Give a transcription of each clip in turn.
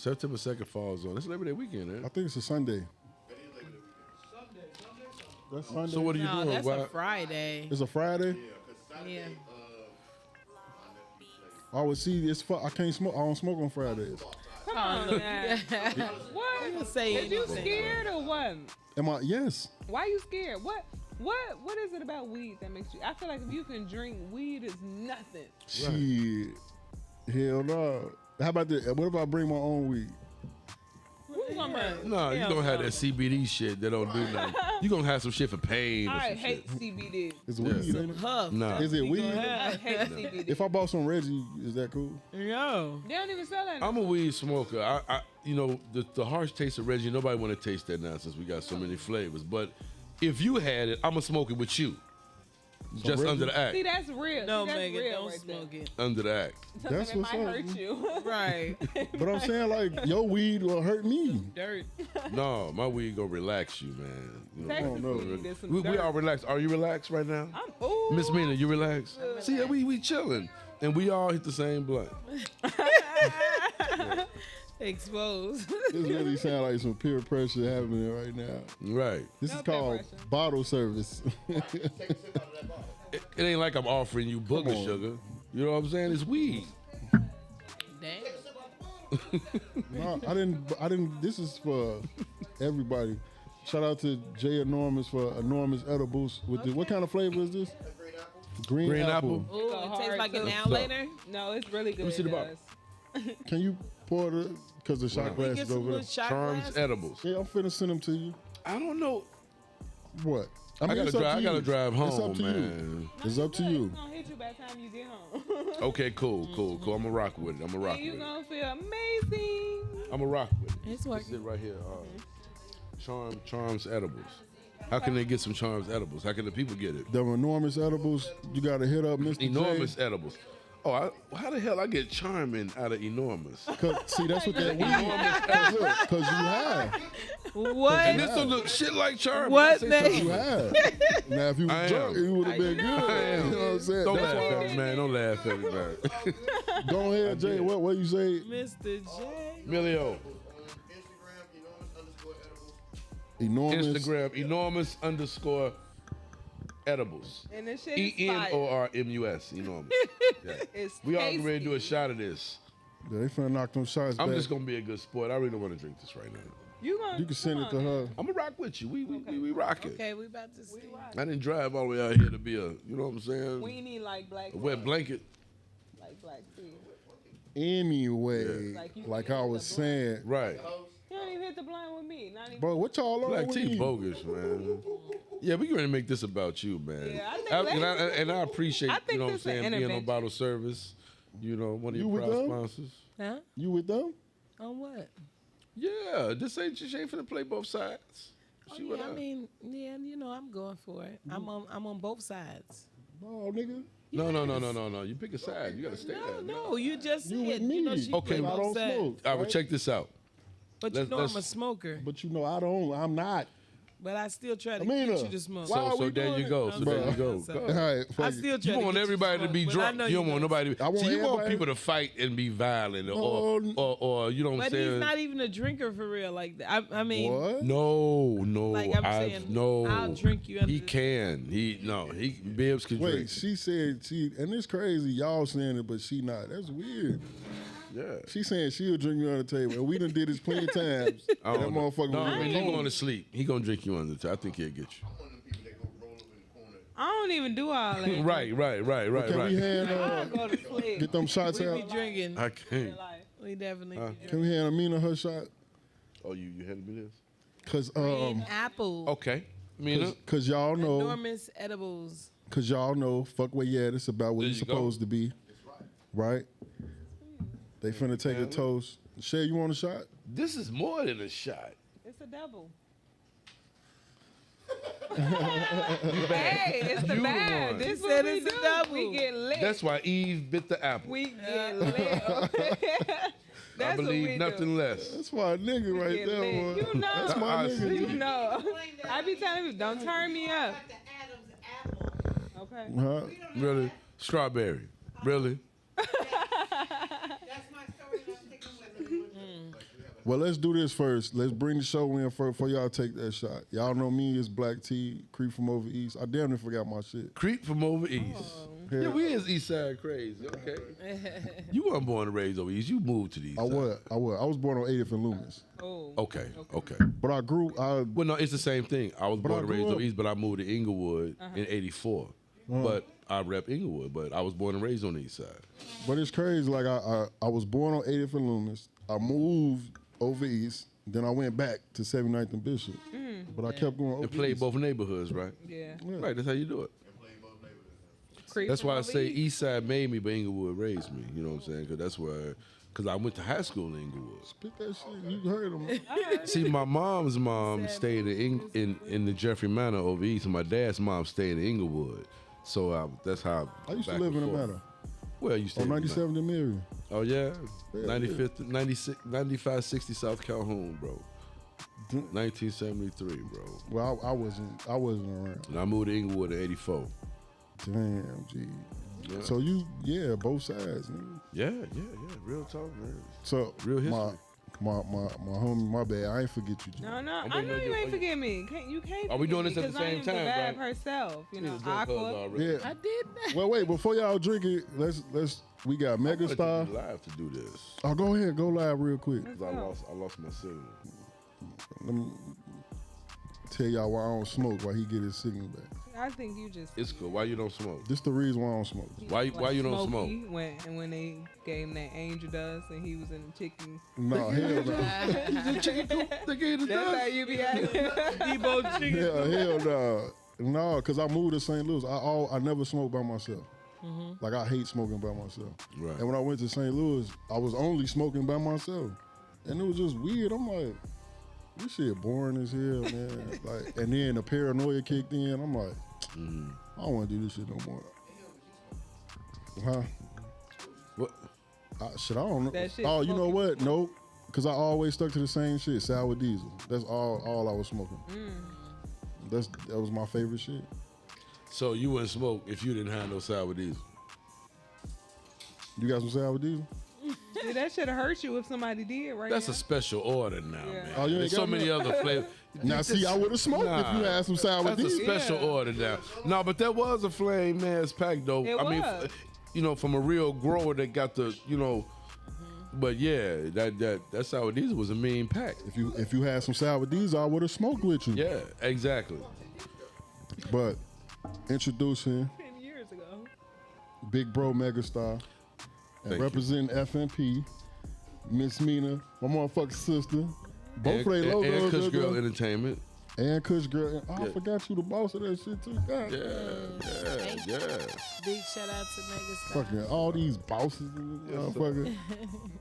September 2nd falls on. It's Labor Day weekend, I man. think it's a Sunday. That's Sunday. So what are you No, doing? that's Why- a Friday. It's a Friday. Yeah. I would see. I can't smoke. I don't smoke on Fridays. Come on, man. What? You say Is you anything. scared or what? Am I? Yes. Why you scared? What is it about weed that makes you? I feel like if you can drink, weed is nothing. Shit. Hell no. How about this? What if I bring my own weed? Who's gonna bring? No, you gonna have that CBD shit that don't do nothing. You gonna have some shit for pain or I some hate shit. CBD. It's weed. Yeah. Ain't it? Huff. Nah. Is it weed? I hate CBD. If I bought some Reggie, is that cool? Yo. They don't even sell that. I'm a weed smoker. I you know, the harsh taste of Reggie, nobody want to taste that nonsense. We got so many flavors. But if you had it, I'm going to smoke it with you. Just Reggie? under the act. See, that's real. No, See, that's Megan, real don't right smoke it. Under the act. Something That's that what's might up. hurt you. Right. But I'm saying like your weed will hurt me. Dirt. No, my weed going to relax you, man. You know, Texas no. weed is some we dirt. all relaxed. Are you relaxed right now? Ooh. Miss Mina, you relaxed? See, yeah, we chilling. And we all hit the same blunt. Exposed. This really sound like some peer pressure happening right now. Right. This No is peer called pressure. bottle service. It ain't like I'm offering you booger on. sugar. You know what I'm saying? It's weed. Damn. No, I didn't. This is for everybody. Shout out to Jay Enormous for Enormous Edibles. With the, what kind of flavor is this? Green apple. Ooh, it hard tastes like to- an hour So- later. No, it's really good. me see the it bottle. does. Can you pour the? Because the shot We glass Get is some over there. little shot Charms glasses. edibles. Yeah, I'm finna send them to you. I don't know. What? I mean, gotta it's up drive. to I gotta you. drive It's up home, to you. man. It's up to It's you. gonna hit you by the time you get home. Okay, cool. I'ma rock with it. I'ma rock And you with it. gonna feel amazing. I'ma rock with it. It's This working. is it right here. Charms edibles. How can they get some Charms edibles? How can the people get it? The Enormous Edibles, you gotta hit up Mr. Enormous J. edibles. Oh, how the hell I get charming out of enormous? See, that's what that weed. Because you have. What? And this don't look shit like charming. What, I say man? something. You have. Now, if you I was drunk, am. it would have been good. I am. You know what I'm saying? Don't That's laugh why- at me, man. Don't laugh at me, man. Go ahead, Jay. What you say? Mr. J. Emilio, Enormous. Instagram, enormous _ edibles. And this shit is fire. ENORMUS, enormous. Yeah. It's We all getting ready to do a tasty. shot of this. Yeah, they finna knock them shots I'm back. just gonna be a good sport. I really don't want to drink this right now. You You can send it to her. I'm gonna rock with you. We rock it. Okay, we about to see. I didn't drive all the way out here to be a, you know what I'm saying? We need like black A wet blanket. like black tea. Anyway, Like you like can I hit was the blunt. saying. Right. You don't even hit the blind with me. Not even. Bro, what y'all on Black with tea me? bogus, man. Yeah, we gonna make this about you, man. Yeah, I think and I appreciate, I think you know what I'm this an saying, being on intervention. bottle service. You know, one of You your with proud them? sponsors. Huh? You with them? On what? Yeah, this ain't she ain't finna play both sides. She with Yeah, I us. mean, yeah, you know, I'm going for it. I'm on both sides. No, nigga. No. You pick a side. You gotta stay there. No, you just You said, with me. you know, she Okay, play I both don't sides. smoke. All right, right? check this out. But you Let's- know I'm a let's- smoker. But you know I'm not. But I still try to Amina, get you to smoke. why are So we there doing you it? go. So there you go. So- Go. All right, I fuck it. still try You to want get everybody you to be smoke, but I drunk. know You don't want nobody. I want See, you want everybody- people to fight and be violent, No. or you know what I'm But saying. he's not even a drinker for real like that. I mean, What? No, Like I'm I've- saying, no. I'll drink you under He the- can. Bibbs can Wait, drink. she said and it's crazy y'all saying it, but she not. That's weird. Yeah. She saying she'll drink you on the table, and we done did this plenty of times. I That don't know. motherfucker No, was man, like, he going to sleep. He gonna drink you under the table. I think he'll get you. I don't even do all that. Right. Can we hand I go to sleep. get them shots we be out? drinking. I can't. We definitely be drinking. Can we hand Amina her shot? Oh, you handed me this? Cause Green apple. Okay. Mina. cause y'all know, Enormous edibles. fuck where you at. It's about what There you're you go. supposed to be, right? They finna take a toast. Shay, you want a shot? This is more than a shot. It's a double. Hey, it's the You the bad. one. This She what said we it's a do. double. We get lit. That's why Eve bit the apple. We get lit. That's I believe what we nothing do. less. That's my nigga right Get there, lit. boy. You know. That's my I nigga. see. You know. I be telling you, don't turn me up. Okay. Huh? Really? Strawberry. Really? That's my story. I'm sticking with it. Well, let's do this first. Let's bring the show in before y'all take that shot. Y'all know me as Black T, Creep from over east. I damn near forgot my shit. Creep from over east. Yeah, we is East Side crazy. Okay. You weren't born and raised over east. You moved to the east I was. I was born on 80th and Loomis. Oh. Okay. But I grew. Well, no, it's the same thing. I was But born I and grew raised up- over east, but I moved to Inglewood in '84. But I rep Inglewood, but I was born and raised on the east side. But it's crazy. Like I was born on 80th and Loomis. I moved over east. Then I went back to 79th and Bishop. But I kept going over And played east. both neighborhoods, right? Yeah. Right, that's how you do it. Creep That's from why I over say east. East Side made me, but Inglewood raised me. You know what I'm saying? Because that's where, because I went to high school in Inglewood. Spit that shit. You heard him. See, my mom's mom stayed in the Jeffrey Manor over east, and my dad's mom stayed in Inglewood. So that's how I used to back live in and the forth. Manor. Well, you stayed On in the 97th and Miriam. Oh yeah, Yeah, 95th, 96, 9560 South Calhoun, bro. 1973, bro. Well, I wasn't around. And I moved to Inglewood in '84. Damn, G. Yeah. So both sides, nigga. Yeah, real talk, man. So Real history. my homie, my bad. I ain't forget you, G. No, I'm I waiting know on you you. ain't forget me. You can't. Are we doing forget this at me, the 'cause same I am time, the vibe right? herself. You know, These drunk Aqua. clubs already. Yeah. I did that. Well, wait, before y'all drink it, let's we got I wanted to Megastar. be live to do this. Oh, go ahead, go live real quick. 'Cause I lost my signal. Let me tell y'all why I don't smoke while he get his signal back. I think you just. It's cool. Why you don't smoke? This the reason why I don't smoke. Why you don't smoke? Smokey when they gave him that angel dust and he was in the chicken. No, hell no. They gave the That's how dust. you be acting. Debo chicken. Hell no. No, because I moved to St. Louis. I never smoked by myself. Like, I hate smoking by myself. Right. And when I went to St. Louis, I was only smoking by myself. And it was just weird. I'm like, this shit boring as hell, man. Like, and then the paranoia kicked in. I'm like, I don't want to do this shit no more. Huh? What? Shit, I don't know. That shit Oh, you know smoking. what? Nope. Because I always stuck to the same shit, sour diesel. That's all I was smoking. That was my favorite shit. So you wouldn't smoke if you didn't have no sour diesel. You got some sour diesel? See, that should have hurt you if somebody did right That's now. a special order now, Yeah. man. Oh, you ain't There's so got many none? other flavors. Now, see, I would have smoked if you had some sour That's a diesel. special Yeah. order now. No, but that was a flame ass pack though. It I mean, was. from a real grower that got the, But yeah, that sour diesel was a mean pack. If you had some sour diesel, I would have smoked with you. Yeah, exactly. But introducing 10 years ago. Big Bro Megastar and Thank you. representing FMP, Miss Mina, my motherfucking sister. Both of their and logos. Kush up Girl there. Entertainment. And Kush Girl. And, I Yeah. forgot you the boss of that shit too. God. Yeah. Big shout out to Megastar. Fucking all these bosses and motherfucker.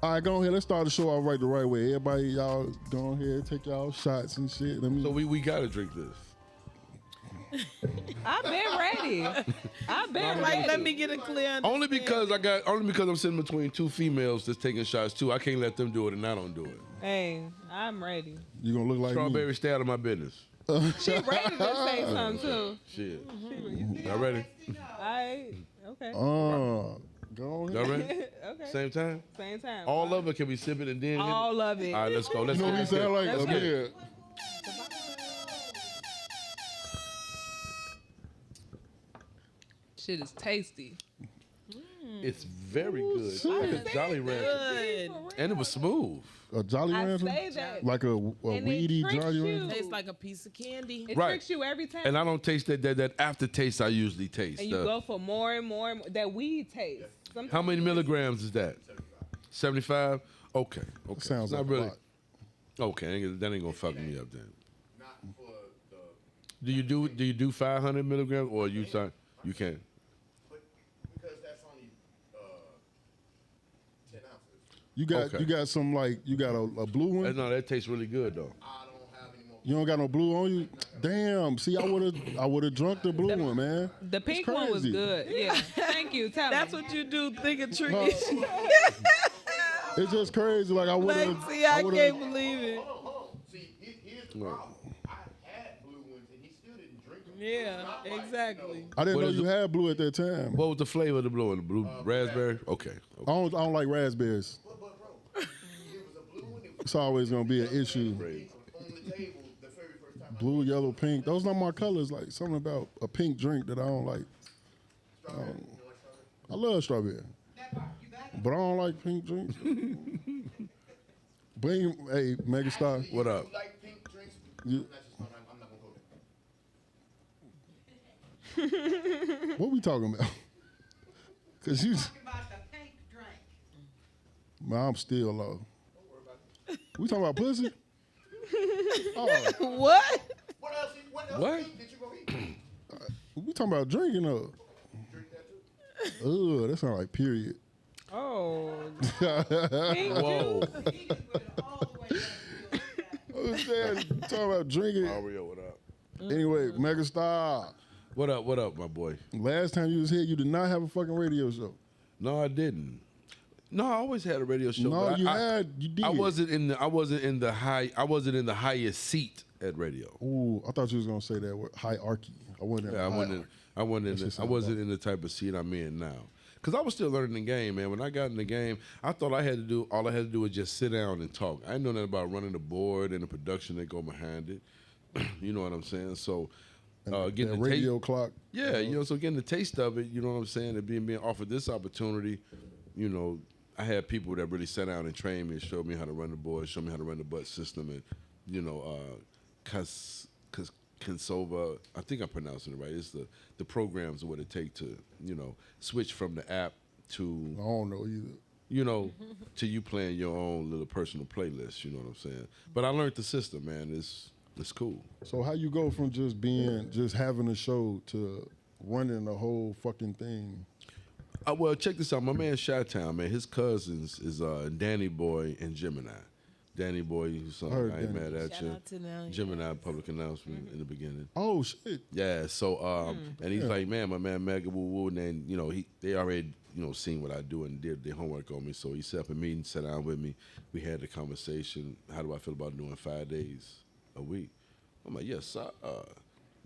All right, go ahead. Let's start the show off the right way. Everybody, y'all go ahead, take y'all shots and shit. Let me. So we gotta drink this. I've been ready. I've been ready. Let me get a clear Only because I'm sitting between two females that's taking shots too. I can't let them do it and I don't do it. Hey, I'm ready. You gonna look like Strawberry, stay out of my business. She ready to say something too. Shit. Y'all ready? I okay. me. Go ahead. Y'all ready? Okay. Same time? Same time. All of it, can we sip it and then hit it? All of it. All right, let's go. Let's You know go. what he sound like? That's A good. man. Shit is tasty. It's very good. shit. Like a Jolly Rancher. Good. And it was smooth. A Jolly I Rancher? say that. Like a And it weedy tricks Jolly you. Rancher? Tastes like a piece of candy. It Right. tricks you every time. And I don't taste that aftertaste I usually taste. And you go for more and more and more. That weed taste. Sometimes How many milligrams is that? 75? Okay. Sounds Not like really. a lot. Okay, that ain't gonna fuck me up then. Do you do 500 milligrams or you can't? Because that's only 10 ounces. You got some you got a blue one? No, that tastes really good though. I don't have any more. You don't got no blue on you? Damn. See, I would have drunk the blue one, man. The pink one was crazy. good. Yeah. Thank you. Tell That's me. what you do, think of tricky. It's just crazy. Like I would Like, have. see, I can't believe it. Hold on. See, here's the problem. I had blue ones and he still didn't drink them. Yeah, exactly. I didn't What know is you it? it? had blue at that time. What was the flavor of the blue one? The blue raspberry? Okay. I don't like raspberries. But bro, it was a blue one. It was It's always gonna be an issue. On the table the very first time. Blue, yellow, pink. Those not my colors. Like something about a pink drink that I don't like. I love strawberry, but I don't like pink drinks. Bring, hey, Megastar. What up? You like pink drinks? You- That's just fine. I'm not gonna go there. What we talking about? Cause you, Talking about the pink drink. man, I'm still low. We talking about pussy? Oh, What? What else? What What? pink did you go eat? we talking about drinking though. Drink that too. Ugh, that sound like period. Oh, Whoa. He just went all the way back to the I was saying, talking about drinking. Mario, what up? Anyway, Megastar. What up, my boy? Last time you was here, you did not have a fucking radio show. No, I didn't. No, I always had a radio show. No, but you I did. I wasn't in the highest seat at radio. Ooh, I thought you was gonna say that word, hierarchy. I wasn't. Yeah, I wasn't in the type of seat I'm in now. Cause I was still learning the game, man. When I got in the game, I thought all I had to do was just sit down and talk. I didn't know nothing about running the board and the production that go behind it. You know what I'm saying? So getting that the radio clock. yeah, so getting the taste of it, you know what I'm saying, and being offered this opportunity, you know, I had people that really sat down and trained me and showed me how to run the board, showed me how to run the butt system, and you know, Consova, I think I'm pronouncing it right. It's the programs and what it take to, you know, switch from the app I to, don't know either. you know, to you playing your own little personal playlist. You know what I'm saying? But I learned the system, man. It's cool. So how you go from just having a show to running the whole fucking thing? Well, check this out. My man Chi-Town, man, his cousins is Danny Boy and Gemini. Danny Boy, who's something Heard I ain't Danny. mad at Shout you. out to them. Gemini public announcement in the beginning. Oh shit! Yeah, so and he's Yeah. like, man, my man Mega Woo Woo, and then you know they already seen what I do and did their homework on me. So he set up a meeting, sat down with me. We had the conversation. How do I feel about doing 5 days a week? I'm like, yes, sir.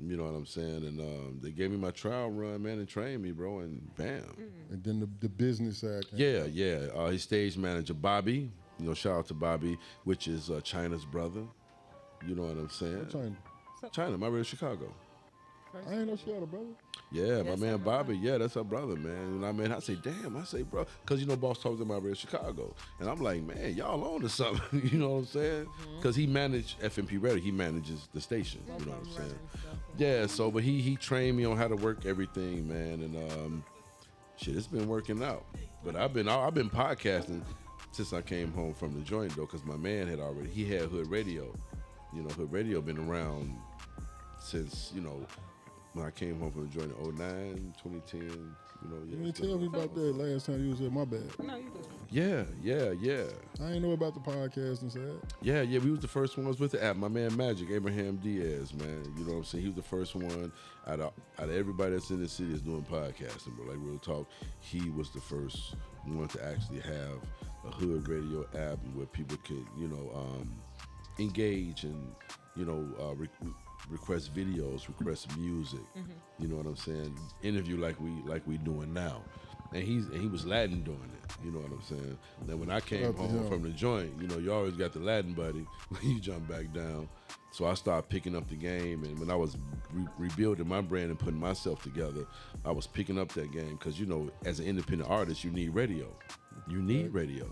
You know what I'm saying? And they gave me my trial run, man, and trained me, bro, and bam. And then the business side. came. Yeah. His stage manager, Bobby. You know, shout out to Bobby, which is China's brother. You know what I'm saying? China, my real Chicago. I ain't know she had a brother. Yeah, my That's man her Bobby. Yeah, that's her brother, man. And I mean, I say, damn, bro, because Boss talks to my real Chicago, and I'm like, man, y'all on to something. You know what I'm saying? Because he managed FMP Radio, he manages the station. You know what I'm saying? Yeah. So, but he trained me on how to work everything, man, and shit, it's been working out. But I've been podcasting since I came home from the joint though, because my man had Hood Radio. You know, Hood Radio been around since when I came home from the joint in 09, 2010, You didn't tell me about that last time you was here. My bad. no, you good. Yeah. I ain't know about the podcast and said. Yeah, we was the first ones with the app. My man Magic, Abraham Diaz, man. You know what I'm saying? He was the first one out of everybody that's in the city that's doing podcasting, bro. Like real talk, he was the first one to actually have a Hood Radio app where people could, engage and, request videos, request music. You know what I'm saying? Interview like we doing now. And he was Latin doing it. You know what I'm saying? Then when I came Up to home him. from the joint, you always got the Latin buddy when you jump back down. So I started picking up the game, and when I was rebuilding my brand and putting myself together, I was picking up that game because as an independent artist, you need radio. You need radio.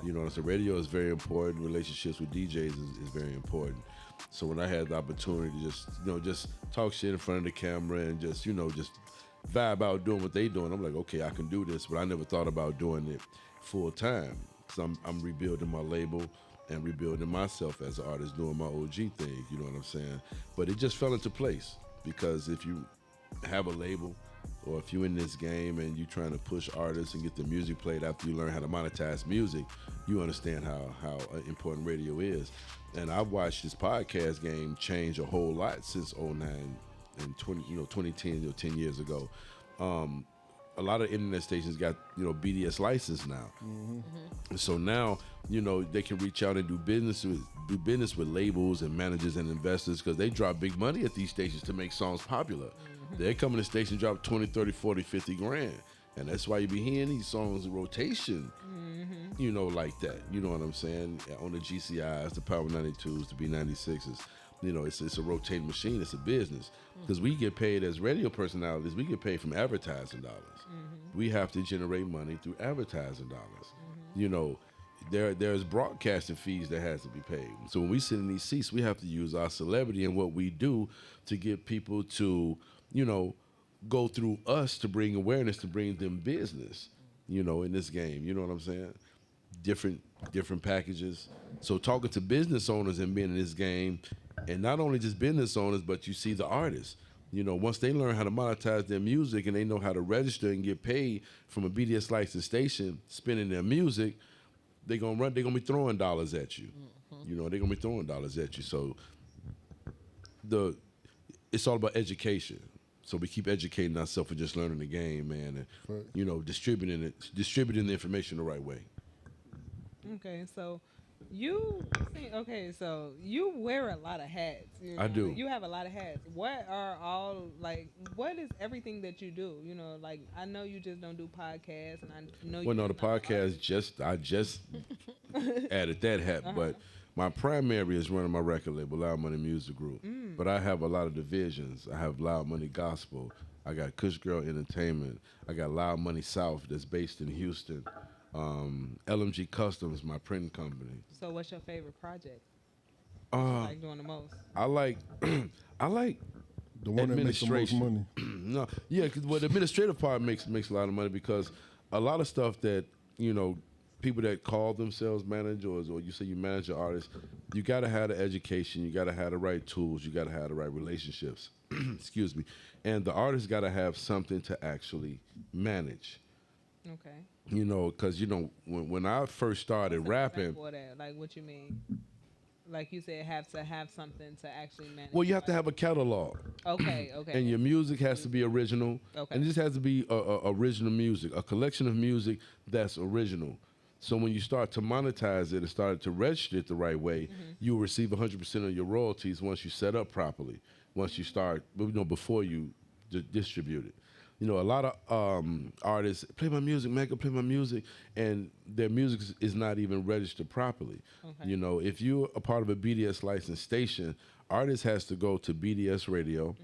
You know, so radio is very important. Relationships with DJs is very important. So when I had the opportunity to just talk shit in front of the camera and just vibe out doing what they doing, I'm like, okay, I can do this, but I never thought about doing it full time because I'm rebuilding my label and rebuilding myself as an artist, doing my OG thing. You know what I'm saying? But it just fell into place because if you have a label or if you're in this game and you're trying to push artists and get the music played after you learn how to monetize music, you understand how important radio is. And I've watched this podcast game change a whole lot since 09 and 2010, 10 years ago. A lot of internet stations got, BDS license now. And so now, they can reach out and do business with labels and managers and investors because they drop big money at these stations to make songs popular. They're coming to station drop 20, 30, 40, 50 grand. And that's why you be hearing these songs in rotation. like that. You know what I'm saying? On the GCIs, the Power 92s, the B96s. It's a rotating machine. It's a business. Because we get paid as radio personalities, we get paid from advertising dollars. We have to generate money through advertising dollars. There's broadcasting fees that has to be paid. So when we sit in these seats, we have to use our celebrity and what we do to get people to, go through us to bring awareness, to bring them business, in this game. You know what I'm saying? Different packages. So talking to business owners and being in this game, and not only just business owners, but you see the artists. Once they learn how to monetize their music and they know how to register and get paid from a BDS licensed station, spinning their music, they're gonna be throwing dollars at you. They're gonna be throwing dollars at you. So it's all about education. So we keep educating ourselves and just learning the game, man, and distributing the information the right way. Okay, so you wear a lot of hats. I do. You have a lot of hats. What is everything that you do? I know you just don't do podcasts, and I know Well, no, the podcast I just added that hat, but my primary is running my record label, Loud Money Music Group. But I have a lot of divisions. I have Loud Money Gospel. I got Kush Girl Entertainment. I got Loud Money South that's based in Houston. LMG Customs, my printing company. So what's your favorite project? Like doing the most? I like The one that makes the most money. No, yeah, because the administrative part makes a lot of money, because a lot of stuff that people that call themselves managers, or you say you manage an artist, you got to have the education, you got to have the right tools, you got to have the right relationships. Excuse me, and the artist got to have something to actually manage. Okay. Because when I first started rapping, like what you mean? Like you said, have to have something to actually manage. well, you have to have a catalog. Okay. And your music has to be original. Okay. And this has to be original music, a collection of music that's original. So when you start to monetize it and start to register it the right way, you'll receive 100% of your royalties once you set up properly. Once you start, before you distribute it. A lot of artists play my music, Mega, play my music, and their music is not even registered properly. Okay. If you're a part of a BDS licensed station, artists has to go to BDS Radio,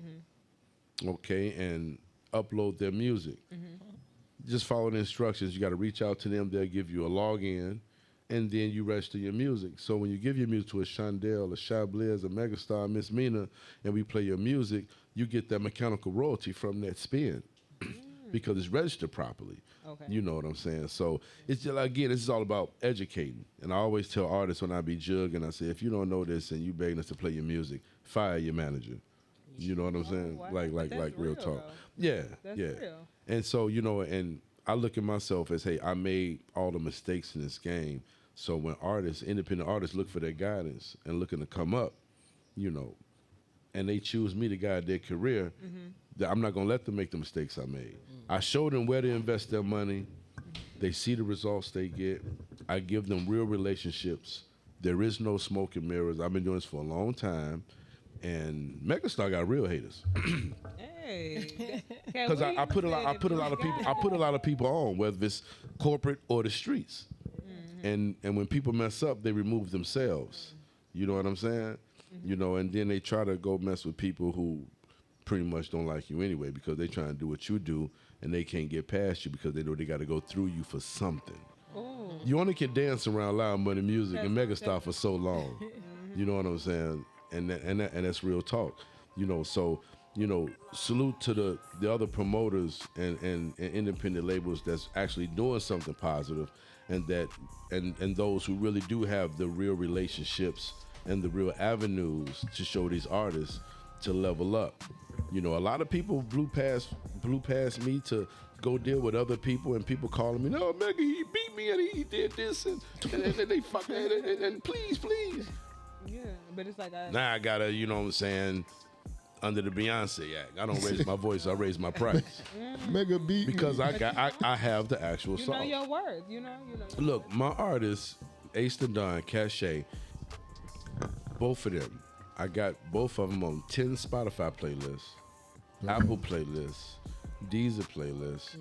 okay, and upload their music. Just follow the instructions. You got to reach out to them. They'll give you a login, and then you register your music. So when you give your music to a Shondell, a Shy Blizz, a Megastar, Miss Mina, and we play your music, you get that mechanical royalty from that spin. Because it's registered properly. Okay. You know what I'm saying? So it's just, again, this is all about educating. And I always tell artists when I be jugging, I say, if you don't know this and you begging us to play your music, fire your manager. You know what I'm saying? Wow. Like real talk. Though. Yeah, That's yeah. real. And so, and I look at myself as, hey, I made all the mistakes in this game. So when independent artists look for their guidance and looking to come up, and they choose me to guide their career, that I'm not going to let them make the mistakes I made. I show them where to invest their money. They see the results they get. I give them real relationships. There is no smoke and mirrors. I've been doing this for a long time. And Megastar got real haters. Hey. Because I put a lot of people on, whether it's corporate or the streets. And when people mess up, they remove themselves. You know what I'm saying? And then they try to go mess with people who pretty much don't like you anyway, because they trying to do what you do and they can't get past you because they know they got to go through you for something. Ooh. You only can dance around Loud Money Music and Megastar for so long. You know what I'm saying? And that's real talk. So salute to the other promoters and independent labels that's actually doing something positive, and those who really do have the real relationships and the real avenues to show these artists to level up. A lot of people blew past me to go deal with other people, and people calling me, no, Mega, he beat me and he did this, and they fuck and please. Yeah, but it's like now I gotta, what I'm saying, under the Beyonce Act. I don't raise my voice, I raise my price. Mega beat because me. I have the actual you song. know your worth, you know. Look, my artists, Ace the Don, Cache, both of them, I got both of them on 10 Spotify playlists, Apple playlists, Deezer playlists.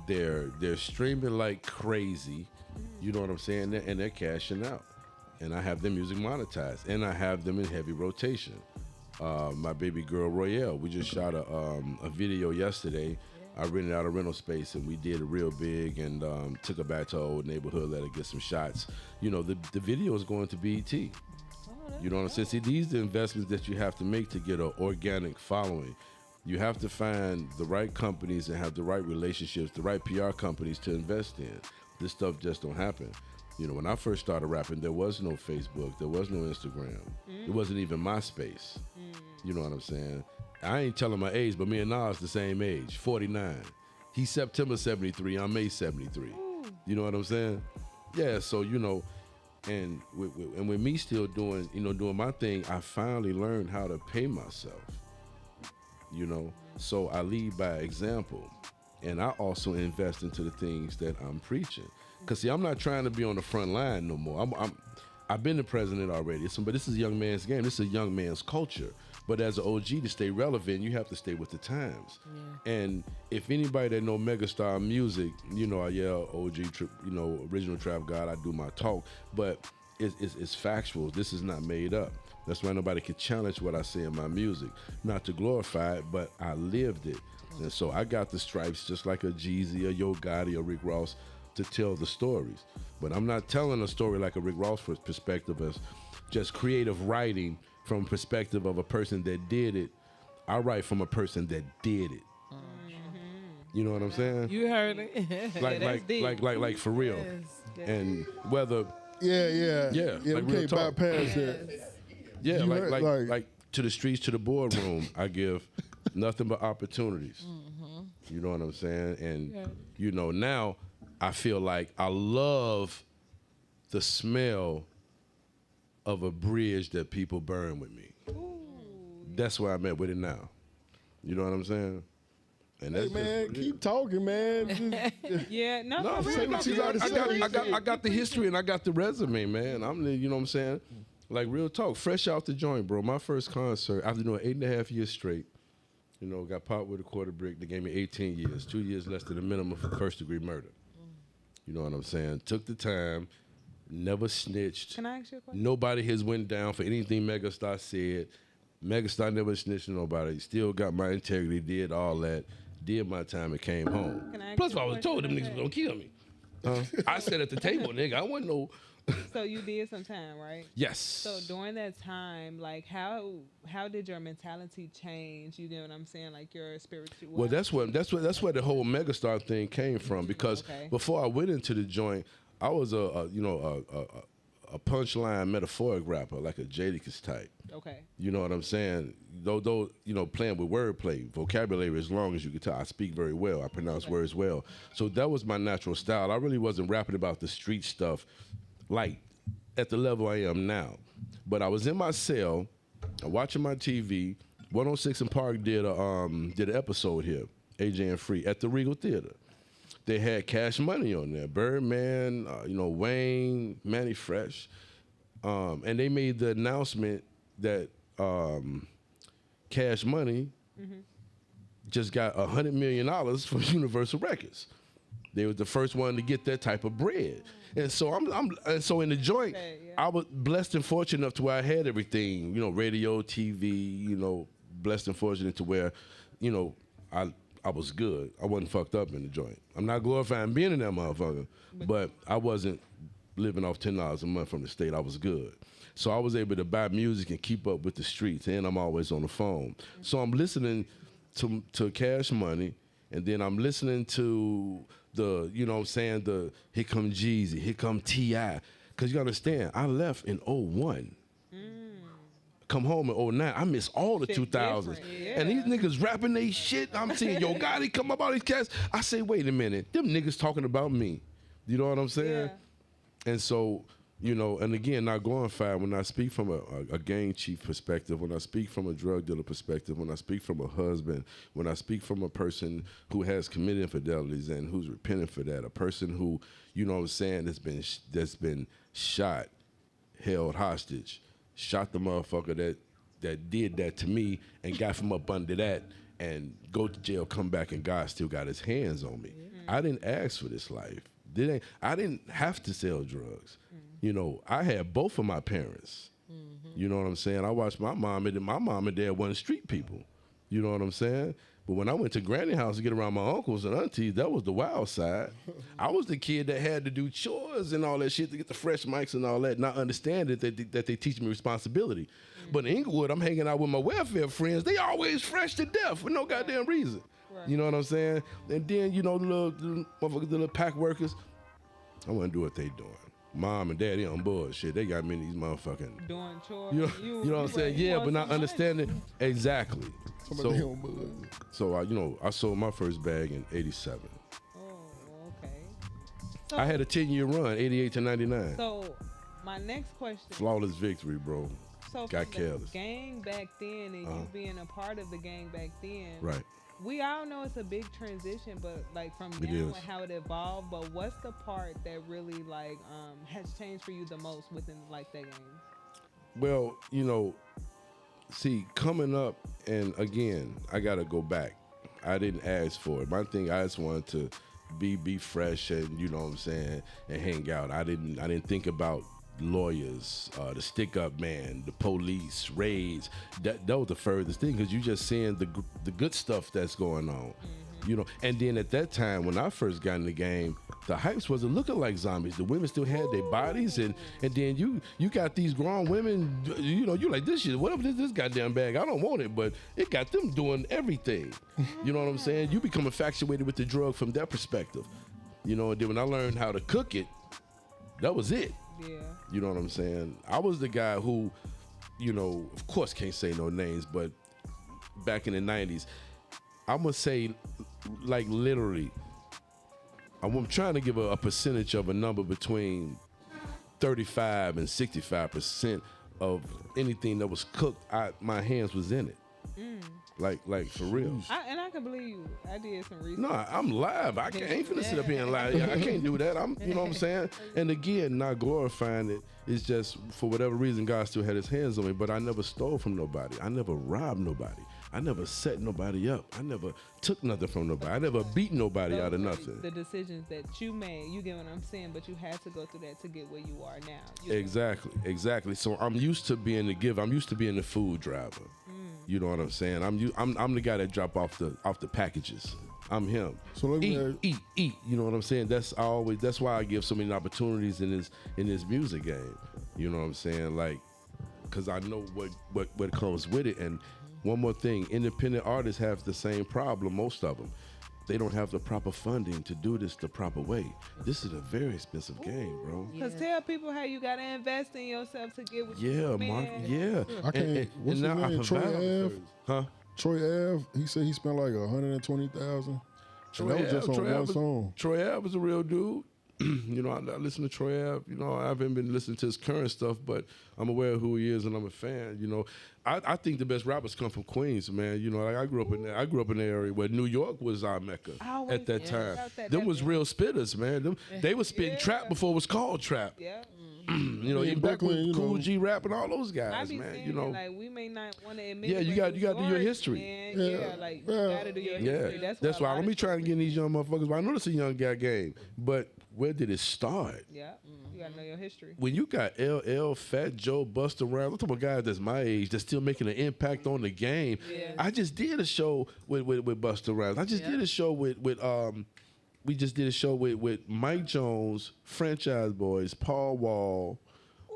They're streaming like crazy. You know what I'm saying? And they're cashing out. And I have their music monetized, and I have them in heavy rotation. My baby girl Royale, we just shot a video yesterday. I rented out a rental space, and we did it real big, and took her back to her old neighborhood, let her get some shots. You know, the video is going to BET. You know what I'm saying? See, these are the investments that you have to make to get an organic following. You have to find the right companies and have the right relationships, the right PR companies to invest in. This stuff just don't happen. You know, when I first started rapping, there was no Facebook, there was no Instagram. It wasn't even MySpace. You know what I'm saying? I ain't telling my age, but me and Nas the same age, 49. He's September 73, I'm May 73. You know what I'm saying? Yeah, so, you know, and with me still doing my thing, I finally learned how to pay myself. You know, so I lead by example, and I also invest into the things that I'm preaching. Cause see, I'm not trying to be on the front line no more. I've been the president already, but this is a young man's game. This is a young man's culture. But as an OG, to stay relevant, you have to stay with the times. Yeah. And if anybody that know megastar music, you know, I yell OG, original trap god. I do my talk, but it's factual. This is not made up. That's why nobody can challenge what I say in my music. Not to glorify it, but I lived it. And so I got the stripes just like a Jeezy, a Yo Gotti, or Rick Ross to tell the stories. But I'm not telling a story like a Rick Ross perspective as just creative writing from perspective of a person that did it. I write from a person that did it. You know what I'm saying? You heard it. like for real. Yes. And whether Yeah, like we real can't talk. bypass that. Yeah, You like heard, to the streets, to the boardroom, I give nothing but opportunities. You know what I'm saying? And you know, now I feel like I love the smell of a bridge that people burn with me. That's where I'm at with it now. You know what I'm saying? And Hey that's man, keep talking, man. Yeah, no, No, for man, real, what you for gotta real. say. I got the history and I got the resume, man. You know what I'm saying? Like real talk, fresh out the joint, bro. My first concert, after doing 8.5 years straight, you know, got popped with a quarter brick. They gave me 18 years, 2 years less than the minimum for first-degree murder. You know what I'm saying? Took the time, never snitched. Can I ask you a question? Nobody has went down for anything Megastar said. Megastar never snitched to nobody. Still got my integrity, did all that, did my time and came home. Can I ask Plus, you I a was told them question? niggas was gonna kill me. I sat at the table, nigga. I wasn't no. So you did some time, right? Yes. So during that time, like how did your mentality change? You know what I'm saying? Like your spiritual. Well, that's where the whole Megastar thing came from. Because before I went into the joint, I was a punchline metaphoric rapper, like a Jadakiss type. Okay. You know what I'm saying? Though you know, playing with wordplay, vocabulary as long as you can tell. I speak very well. I pronounce words well. So that was my natural style. I really wasn't rapping about the street stuff, like at the level I am now. But I was in my cell, watching my TV. 106 and Park did an episode here, AJ and Free, at the Regal Theater. They had Cash Money on there, Birdman, Wayne, Manny Fresh, and they made the announcement that Cash Money just got $100 million from Universal Records. They was the first one to get that type of bread, and so and so in the joint, I was blessed and fortunate enough to where I had everything, you know, radio, TV, you know, blessed and fortunate to where, you know, I was good. I wasn't fucked up in the joint. I'm not glorifying being in that motherfucker, but I wasn't living off $10 a month from the state. I was good. So I was able to buy music and keep up with the streets, and I'm always on the phone. So I'm listening to Cash Money, and then I'm listening to the, you know what I'm saying, the here come Jeezy, here come T.I. Because you understand, I left in 01. Come home in 09. I miss all the 2000s. Yeah. And these niggas rapping they shit. I'm seeing Yo Gotti come up, all these cats. I say, wait a minute. Them niggas talking about me. You know what I'm saying? Yeah. And so, you know, and again, not glorified when I speak from a gang chief perspective, when I speak from a drug dealer perspective, when I speak from a husband, when I speak from a person who has committed infidelities and who's repenting for that, a person who, you know what I'm saying, that's been shot, held hostage, shot the motherfucker that did that to me and got from up under that and go to jail, come back, and God still got his hands on me. I didn't ask for this life. I didn't have to sell drugs. You know, I had both of my parents. You know what I'm saying? I watched my mom and dad wasn't street people. You know what I'm saying? But when I went to granny house to get around my uncles and aunties, that was the wild side. I was the kid that had to do chores and all that shit to get the fresh mics and all that, not understand that they teach me responsibility. But in Inglewood, I'm hanging out with my welfare friends. They always fresh to death for no goddamn reason. Right. You know what I'm saying? And then, you know, the little pack workers, I want to do what they doing. Mom and daddy on bullshit. They got me in these motherfucking Doing chores. you know what I'm saying? Yeah, but not understanding exactly. Somebody on bud. So I sold my first bag in '87. Oh, okay. So, I had a 10-year run, '88 to '99. So, my next question. Flawless victory, bro. So Got from careless. the gang back then and you being a part of the gang back then. Right. We all know it's a big transition, but like from It now is. and how it evolved. But what's the part that really like has changed for you the most within like that game? Well, you know, see, coming up, and again, I gotta go back. I didn't ask for it. My thing, I just wanted to be fresh and, you know what I'm saying, and hang out. I didn't think about lawyers, the stick up man, the police, raids. That was the furthest thing, because you just seeing the good stuff that's going on. You know, and then at that time when I first got in the game, the hypes wasn't looking like zombies. The women still had their bodies, and then you got these grown women, you know, you like, this shit, whatever this goddamn bag, I don't want it, but it got them doing everything. You know what I'm saying? You become infatuated with the drug from that perspective. You know, and then when I learned how to cook it, that was it. Yeah. You know what I'm saying? I was the guy who, you know, of course can't say no names, but back in the 90s, I'm going to say, like, literally, I'm trying to give a percentage of a number between 35 and 65% of anything that was cooked, my hands was in it. Like for real. I can believe you. I did some research. No, I'm live. I ain't finna sit up here and lie. I can't do that. You know what I'm saying? And again, not glorifying it. It's just, for whatever reason, God still had his hands on me, but I never stole from nobody. I never robbed nobody. I never set nobody up. I never took nothing from nobody. I never beat nobody out of nothing. The decisions that you made, you get what I'm saying, but you had to go through that to get where you are now. You know? Exactly. So I'm used to being the giver. I'm used to being the food driver. You know what I'm saying? I'm the guy that drop off the packages. I'm him. So let me eat. You know what I'm saying? That's why I give so many opportunities in this music game. You know what I'm saying? Like, because I know what comes with it. And one more thing, independent artists have the same problem. Most of them, they don't have the proper funding to do this the proper way. This is a very expensive game, bro. Because tell people how you gotta invest in yourself to get what Yeah, you Mark. man. Yeah. I can't. What's his name? Troy Ave. Huh? Troy Ave. He said he spent like $120,000. And that was just on one song. Troy Ave was a real dude. You know, I listen to Troy Ave. You know, I haven't been listening to his current stuff, but I'm aware of who he is and I'm a fan. You know, I think the best rappers come from Queens, man. You know, like I grew up in the area where New York was our mecca at that time. Them was real spitters, man. They was spitting trap before it was called trap. Yeah. You know, Yeah, even back Brooklyn, with you Cool know. G Rap and all those I guys, be man. saying You know, like we may not want to admit. Yeah, it, you but got to do your yours, history. Man. Yeah. Yeah, like you Yeah. got to do your yeah. history. That's a why lot let of me try and get these young motherfuckers. But I know this is a young guy game, but where did it start? Yeah, you got to know your history. When you got LL, Fat Joe, Busta Rhymes, I'm talking about guys that's my age that's still making an impact on the game. Yeah. I just did a show with Busta Rhymes. I just did a show with we just did a show with Mike Jones, Franchise Boys, Paul Wall,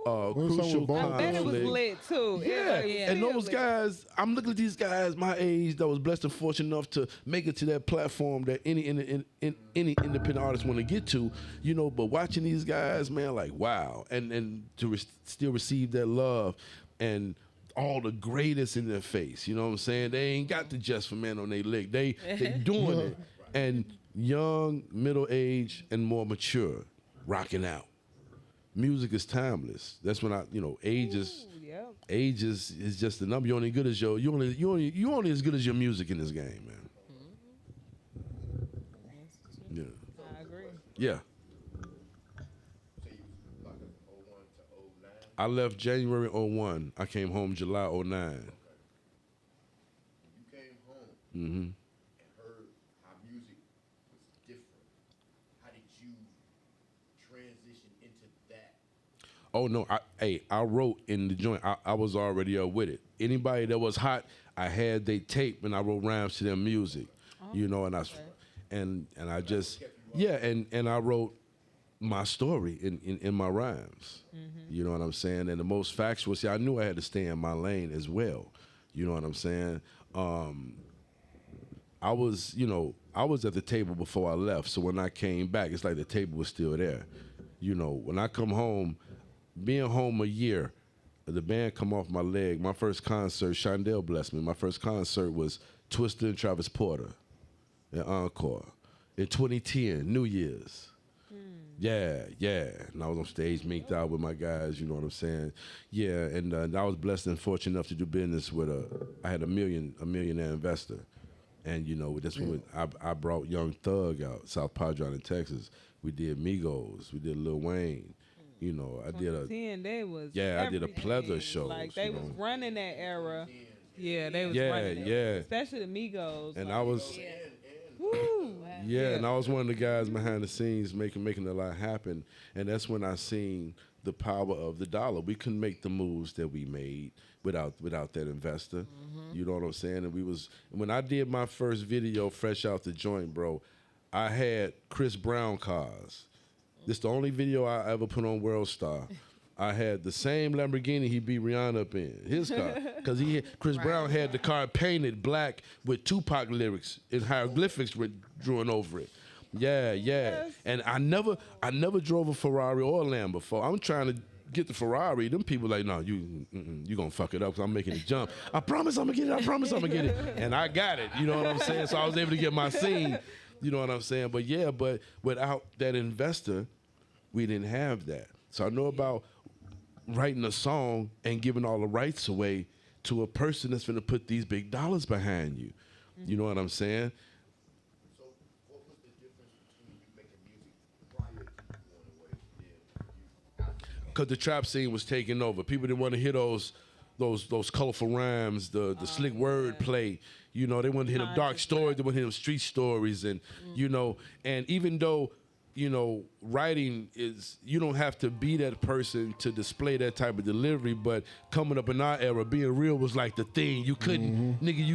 was something Crucial with Bone I bet it was Conflict. lit too. Yeah, It and was those lit. guys, I'm looking at these guys my age that was blessed and fortunate enough to make it to that platform that any independent artist want to get to, you know. But watching these guys, man, like wow, and to still receive that love and all the greatest in their face, you know what I'm saying? They ain't got the just for man on their lick. They doing it, and young, middle age, and more mature, rocking out. Music is timeless. That's when age is. Yep. Age is just a number. You're only good as you only as good as your music in this game, man. Yeah. I agree. Yeah. So you was like a 01 to 09? I left January 01. I came home July 09. You came home. Mm-hmm. and heard how music was different, how did you transition into that? Oh no, I wrote in the joint. I was already up with it. Anybody that was hot, I had they tape and I wrote rhymes to their music. You know, and I just and I wrote my story in my rhymes. You know what I'm saying? And the most factual, see, I knew I had to stay in my lane as well. You know what I'm saying? I was at the table before I left, so when I came back, it's like the table was still there. You know, when I come home, being home a year, the band come off my leg. My first concert, Shondell blessed me. My first concert was Twister and Travis Porter at Encore in 2010, New Year's. Yeah. And I was on stage, minked out with my guys, you know what I'm saying? Yeah, and I was blessed and fortunate enough to do business with I had a millionaire investor. And, you know, that's when I brought Young Thug out, South Padre in Texas. We did Migos, we did Lil Wayne. You know, I did a 10, they was I did a everything. pleather show. Like they was running that era. Yeah, they was Yeah, running it. yeah. Especially the Migos. And like, I was woo. and I was one of the guys behind the scenes making a lot happen. And that's when I seen the power of the dollar. We couldn't make the moves that we made without that investor. You know what I'm saying? And when I did my first video, Fresh Out the Joint, bro, I had Chris Brown cars. This the only video I ever put on World Star. I had the same Lamborghini he beat Rihanna up in, his car. Because Chris Brown had the car painted black with Tupac lyrics and hieroglyphics drawn over it. Yeah. And I never drove a Ferrari or a Lamb before. I'm trying to get the Ferrari. Them people like, no, you gonna fuck it up because I'm making it jump. I promise I'm gonna get it. I promise I'm gonna get it. And I got it. You know what I'm saying? So I was able to get my scene. You know what I'm saying? But yeah, but without that investor, we didn't have that. So I know about writing a song and giving all the rights away to a person that's going to put these big dollars behind you. You know what I'm saying? So what was the difference between you making music prior to you going away and then you Because the trap scene was taking over. People didn't want to hear those colorful rhymes, the slick word play. You know, they wanted to hear them dark stories. They wanted to hear them street stories. And, you know, and even though, you know, writing is, you don't have to be that person to display that type of delivery, but coming up in our era, being real was like the thing. You couldn't, nigga,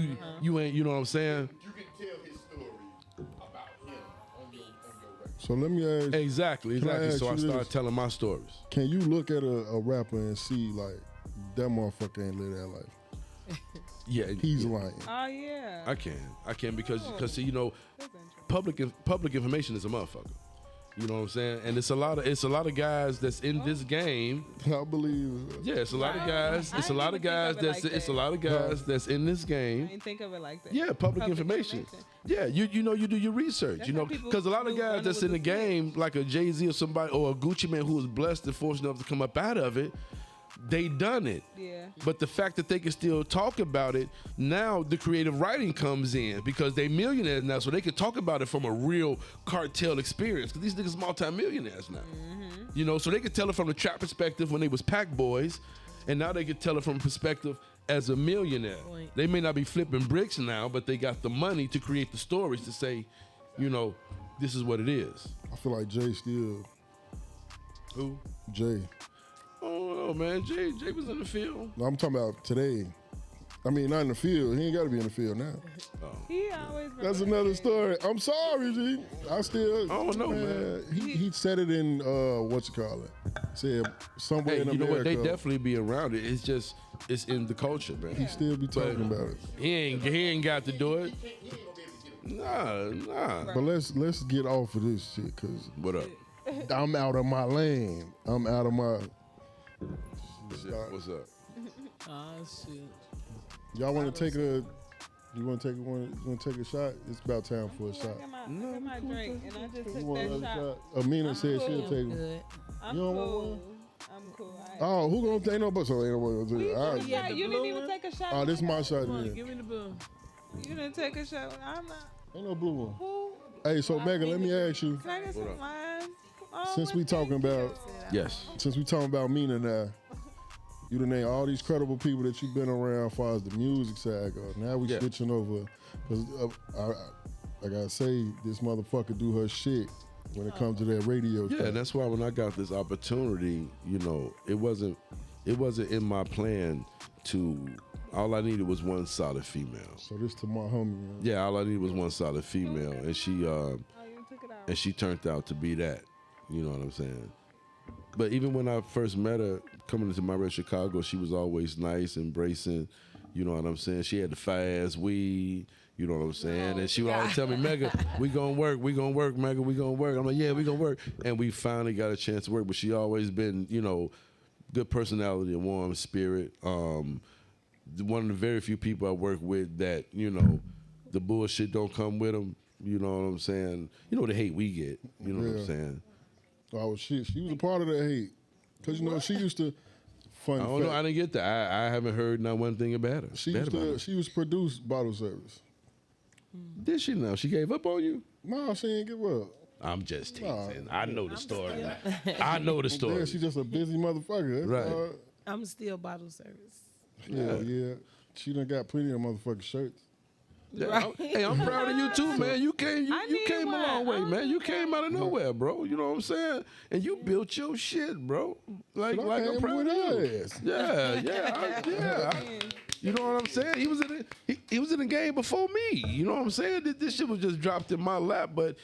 you ain't, you know what I'm saying? can tell his story about him on your record. So let me ask. Exactly. Can I ask So I you started this? telling my stories. Can you look at a rapper and see like that motherfucker ain't live that life? Yeah. He's lying. Oh yeah. I can because see, you know, That's interesting. public information is a motherfucker. You know what I'm saying? And it's a lot of guys that's in this game. I believe. Yeah, it's a lot of guys. I It's a didn't lot of even think guys of it like it's a that. lot of guys that's in this I game. didn't think of it like that. Yeah, public information. Yeah, you know, you do your research. That's You know, how people because a lot of move guys under that's with in the the game, like a Jay-Z or somebody or a Gucci man who was blessed and fortunate enough to come up out of it, they done it. Yeah. But the fact that they can still talk about it, now the creative writing comes in because they millionaires now, so they can talk about it from a real cartel experience. Because these niggas multi-millionaires now. You know, so they could tell it from the trap perspective when they was pack boys, and now they could tell it from perspective as a millionaire. Point. They may not be flipping bricks now, but they got the money to create the stories to say, you know, this is what it is. I feel like Jay still. Who? Jay. I don't know, man. Jay was in the field. No, I'm talking about today. I mean, not in the field. He ain't got to be in the field now. He always. That's another story. I'm sorry, G. I still. I don't know, man. He said it in what you call it. Said somewhere Hey, in you know America. what? They definitely be around it. It's just it's in the culture, man. He still be talking about it. He ain't got to do it. Nah. But let's get off of this shit, cause What up? I'm out of my lane. I'm out of my. What's up? Oh shit. Y'all want to take a? You want to take one? You want to take a shot? It's about time for a shot. I got my drink and I just You took want that another shot. shot? Amina said she'll cool. take one. Good. I'm You don't want cool. one? I'm cool. Oh, who gonna take no? But so ain't nobody gonna do You it. All took a right. Yeah, shot. the You blue didn't even one? take a shot. Oh, this my shot Come on, then. give me the bill. You didn't take a shot. I'm not. Ain't no blue one. Who? Hey, so Megan, let me ask you. Can I get some wine? Oh, Since we well, talking thank you. about Yes. since we talking about Mina now, You done named all these credible people that you've been around as far as the music side goes. Now we Yeah. switching over. Cause I gotta say, this motherfucker do her shit when it comes to that radio Yeah, stuff. and that's why when I got this opportunity, you know, it wasn't in my plan to. All I needed was one solid female. So this to my homie, man. Yeah, all I needed was one solid female, and she Oh, you took it out. and she turned out to be that. You know what I'm saying? But even when I first met her, coming into my red Chicago, she was always nice, embracing. You know what I'm saying? She had the fire-ass weed. You know what I'm saying? And she would always tell me, Mega, we gonna work, Mega, we gonna work. I'm like, yeah, we gonna work. And we finally got a chance to work. But she always been, you know, good personality, a warm spirit. One of the very few people I work with that, you know, the bullshit don't come with them. You know what I'm saying? You know the hate we get. You know what I'm Yeah. saying? Oh shit, she was a part of that hate. Cause you know she used to. Fun I don't know. fact, I didn't get that. I haven't heard not one thing about her. she Bad used about to. her. She was produced bottle service. Did she now? She gave up on you? No, she ain't give up. I'm just Nah. teasing. I know the story. I know the Yeah, story. she just a busy motherfucker. That's Right. all. I'm still bottle service. Yeah. She done got plenty of motherfucking shirts. Yeah, hey, I'm proud of you too, man. You came, I you need came a one. long way, I man. You need came out of nowhere, bro. You know what I'm saying? And you built your shit, bro. Like But I I'm came proud with of you. her ass. Yeah. You know what I'm saying? He was in the game before me. You know what I'm saying? This shit was just dropped in my lap, but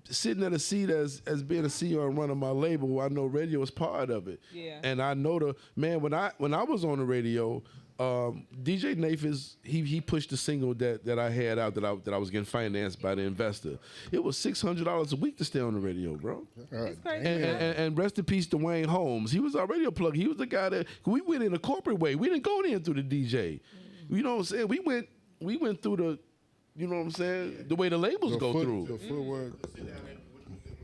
sitting at a seat as being a CEO and running my label, I know radio is part of it. Yeah. And I know when I was on the radio, DJ Nathis, he pushed the single that I had out that I was getting financed by the investor. It was $600 a week to stay on the radio, bro. God crazy. damn. And rest in peace, Dwayne Holmes. He was our radio plug. He was the guy that we went in a corporate way. We didn't go in through the DJ. You know what I'm saying? We went through the, you know what I'm saying? The way the labels go through. The footwork.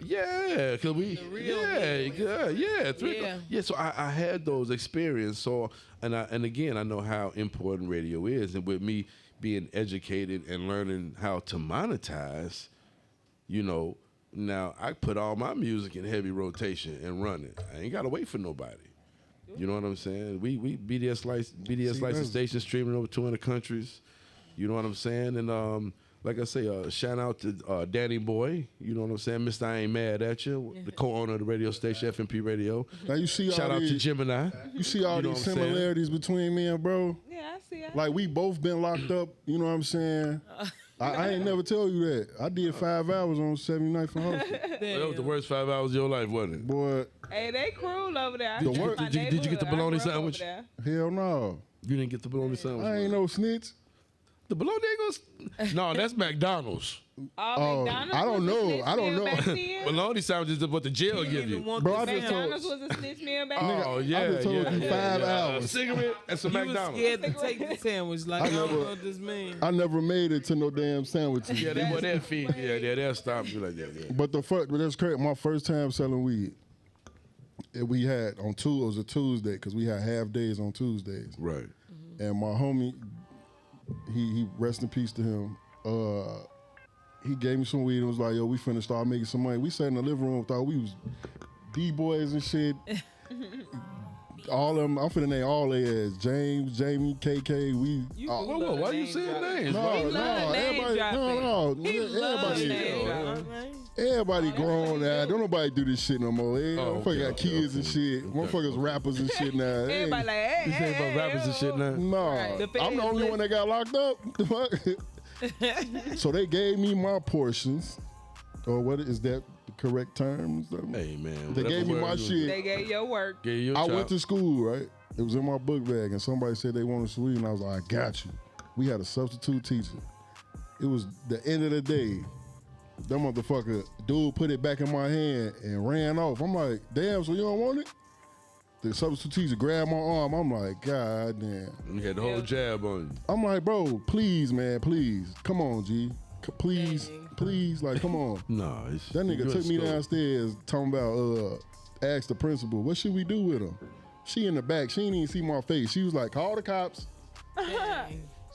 Yeah, because we, yeah. So I had those experiences. So and again, I know how important radio is, and with me being educated and learning how to monetize, you know, now I put all my music in heavy rotation and run it. I ain't gotta wait for nobody. You know what I'm saying? We BDS licensed that's- stations streaming over 200 countries. You know what I'm saying? And like I say, shout out to Danny Boy. You know what I'm saying? Mr. I Ain't Mad at You, the co-owner of the radio station, FMP Radio. Now you see Shout all out to these, Gemini. you see all You know these what I'm saying? similarities between me and bro. Yeah, I see. Like we both been locked up. You know what I'm saying? I ain't never tell you that. I did 5 hours on 79th for Hustle. That was the worst 5 hours of your life, wasn't it? Boy, Hey, they cruel over there. I The see work- my did you get the neighborhood. I bologna grew up over sandwich? there. hell no. You didn't get the bologna sandwich. I ain't no snitch. The bologna ain't gonna. No, that's McDonald's. Oh, McDonald's I don't was a know. snitch I don't meal know. back then? Bologna sandwiches is what the jail give you. Bro, I just told, McDonald's was a snitch meal back Oh then. yeah, I just told yeah, you yeah, 5 yeah. hours. A cigarette and some You was McDonald's. scared to take the sandwich. Like, I don't know what this means. I never made it to no damn sandwiches. Yeah, they were their feet. Yeah, they'll stop you like that. Yeah. But that's crazy. My first time selling weed, we had on it was a Tuesday because we had half days on Tuesdays. Right. And my homie, he rest in peace to him. He gave me some weed and was like, "Yo, we finna start making some money." We sat in the living room, thought we was D-boys and shit. All of them, I'm finna name all their ass. James, Jamie, KK. Whoa, why you saying names? No, bro? no, everybody, everybody grown now. Don't nobody do this shit no more. Motherfuckers got kids and shit. Motherfuckers rappers and shit now. Everybody like, hey, You say hey, about rappers and shit now? No, Right. The I'm the feds only one that got locked up. So they gave me my portions, or what is that the correct terms? Hey man, They gave me my shit. They gave your work. I went to school, right? It was in my book bag, and somebody said they wanted some weed, and I was like, I got you. We had a substitute teacher. It was the end of the day. That motherfucker, dude put it back in my hand and ran off. I'm like, damn, so you don't want it? The substitute teacher grabbed my arm. I'm like, God damn. You had the whole jab on you. I'm like, bro, please, man, please. Come on, G. Please, please, like, come on. No, it's, That nigga you took me in school. downstairs talking about, asked the principal, what should we do with him? She in the back, she didn't even see my face. She was like, call the cops.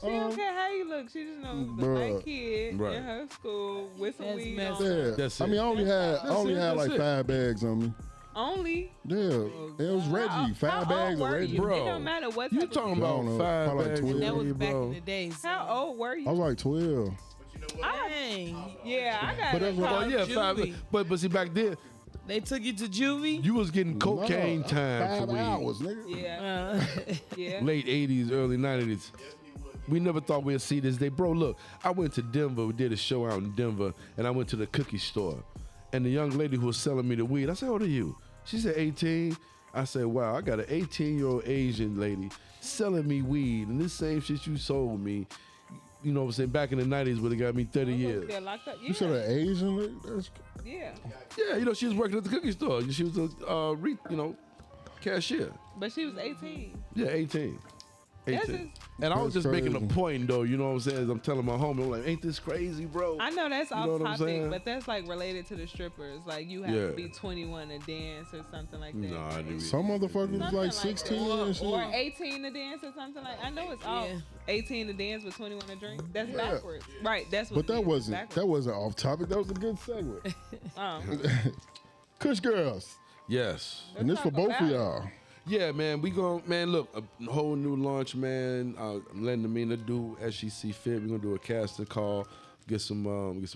She don't care how you look. She just knows the Bruh. white kid Right. in her school with some That's weed messed on. Yeah. That's I it. mean, I only had That's like it. 5 bags on me. Only. Yeah, it was Reggie. Five bags of were Reggie. you? Bro, It don't matter what You type of talking I don't about know, 5 probably like bags? 12. And that was of back bro. in the day. So. How old were you? I was like 12. But you know what? Dang. Yeah, I got But that's what- Oh yeah, Juvie. 5. But see back then, They took you to juvie? you was getting cocaine Nah, time 5 for weed. hours, nigga. Yeah, yeah. Late 80s, early 90s. We never thought we'd see this day. Bro, look, I went to Denver. We did a show out in Denver, and I went to the cookie store. And the young lady who was selling me the weed, I said, how old are you? She said 18. I said, wow, I got an 18-year-old Asian lady selling me weed. And this same shit you sold me, you know what I'm saying, back in the 90s would have got me 30 years. They're locked up. You said an Asian lady? That's, Yeah, Yeah, you know, she was working at the cookie store. She was a, cashier. but she was 18. Yeah, 18. That's 18. just- And I was That's just making a crazy. point, though, you know what I'm saying? As I'm telling my homie, I'm like, ain't this crazy, bro? I know that's You know off what I'm topic, saying? but that's like related to the strippers. Like you have Yeah. to be 21 to dance or something like that. No, I didn't. some motherfuckers was Something like 16 that. and shit. Or 18 to dance or something like. I know it's off. Yeah. 18 to dance with 21 to drink. That's Yeah. backwards. Right. That's what. But that it is, wasn't backwards. off topic. That was a good segue. Kush Girls. Yes. And this for talk both about of it. y'all. Yeah, man, we gon' man, look, a whole new launch, man. I'm letting Amina do as she see fit. We're gonna do a casting call, get some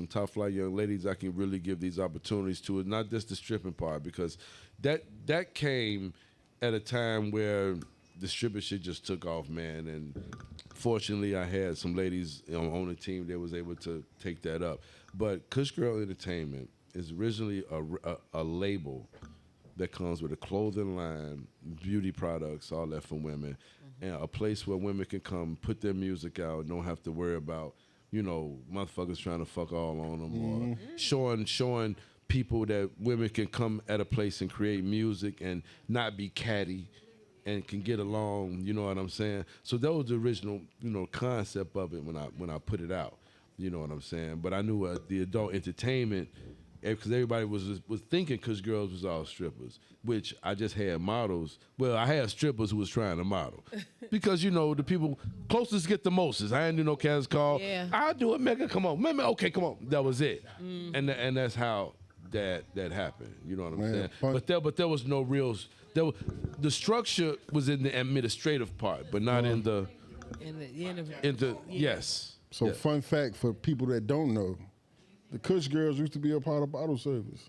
top flight young ladies I can really give these opportunities to. It's not just the stripping part, because that came at a time where the stripping shit just took off, man. And fortunately, I had some ladies on the team that was able to take that up. But Kush Girl Entertainment is originally a label that comes with a clothing line, beauty products, all that for women, and a place where women can come put their music out and don't have to worry about, motherfuckers trying to fuck all on them, or showing people that women can come at a place and create music and not be catty and can get along, you know what I'm saying? So that was the original, concept of it when I put it out, you know what I'm saying? But I knew the adult entertainment, because everybody was thinking Kush Girls was all strippers, which I just had models. Well, I had strippers who was trying to model. Because, the people closest get the mostest. I didn't do no cast call. Yeah. I'll do it, Mega, come on. Man, okay, come on. That was it. And that's how that happened. You know what I'm Man, saying? fun- But there was no real, the structure was in the administrative part, but not in the, yes. So Yeah. fun fact for people that don't know, the Kush Girls used to be a part of bottle service.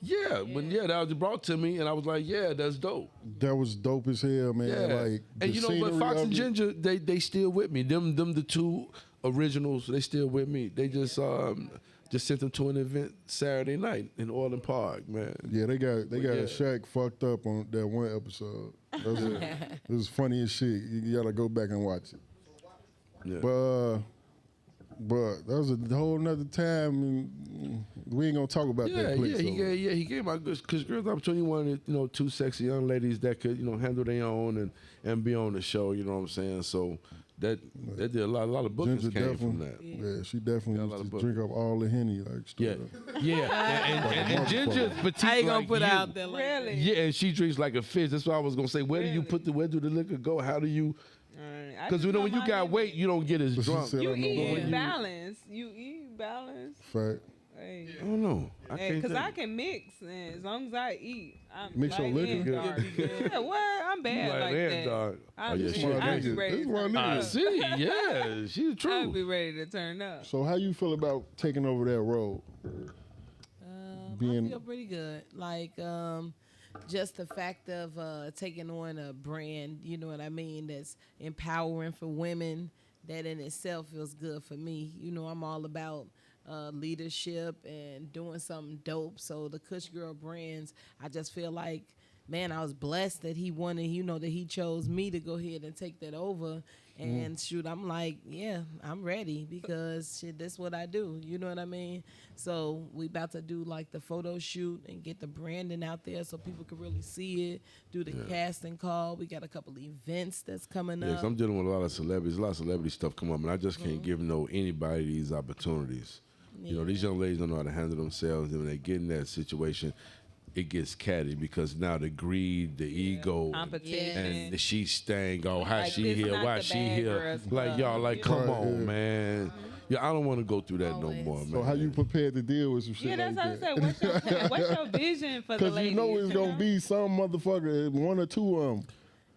Yeah, when that was brought to me, and I was like, yeah, that's dope. That was dope as hell, man. Yeah, Like, and the but scenery Fox of and it- Ginger, they still with me. Them the two originals, they still with me. They just sent them to an event Saturday night in Orland Park, man. Yeah, they got yeah. Shaq fucked up on that one episode. It was funny as shit. You gotta go back and watch it. Yeah. But that was a whole nother time. And we ain't gonna talk about that place. He gave my good Kush Girls opportunity. He wanted, two sexy young ladies that could, handle their own and be on the show. You know what I'm saying? So that did a lot of bookings Ginger came from definitely, that. yeah, she definitely Got a lot used of to drink up all the Henny, like straight Yeah, up. yeah, and Ginger petite I ain't gonna like put you. out there like Really? Yeah, and she drinks like a fish. That's why I was gonna say, where Really? do the liquor go? How do you? I Because just when know you my got nigga- weight, you don't get as But she drunk. said, You I know eat when you- balance. You eat balance. Fact. Hey. I don't know. I can't Because I think. can mix, and as long as I eat, I'm Mix your light liquor and good. dark. Yeah, what? I'm bad Like like that, that. dog. I'm Oh, yeah, just- she a I'd be nigga. ready This to one turn nigga. I up. see. Yeah, she's the I'd truth. be ready to turn up. So how you feel about taking over that role? Being- I feel pretty good. Like, just the fact of taking on a brand, you know what I mean, that's empowering for women, that in itself feels good for me. I'm all about leadership and doing something dope. So the Kush Girl brands, I just feel like, man, I was blessed that he wanted, that he chose me to go ahead and take that over. And shoot, I'm like, yeah, I'm ready, because shit, that's what I do. You know what I mean? So we about to do like the photo shoot and get the branding out there so people can really see it. Do the casting call. We got a couple events that's coming Yeah, 'cause up. I'm dealing with a lot of celebrities. A lot of celebrity stuff come up, and I just can't give anybody these opportunities. These young ladies don't know how to handle themselves, and when they get in that situation, it gets catty, because now the greed, the ego, Competition. and she staying, how Like, she this here, not why the she bad here, girls like club. y'all, like come Right, on, yeah. man. Yeah, I don't want to go through that Always. no more, man. So how you prepared to deal with some shit Yeah, that's like what I that? said. What's your vision for the Because ladies? you know it's gonna know? be some motherfucker, one or two of them.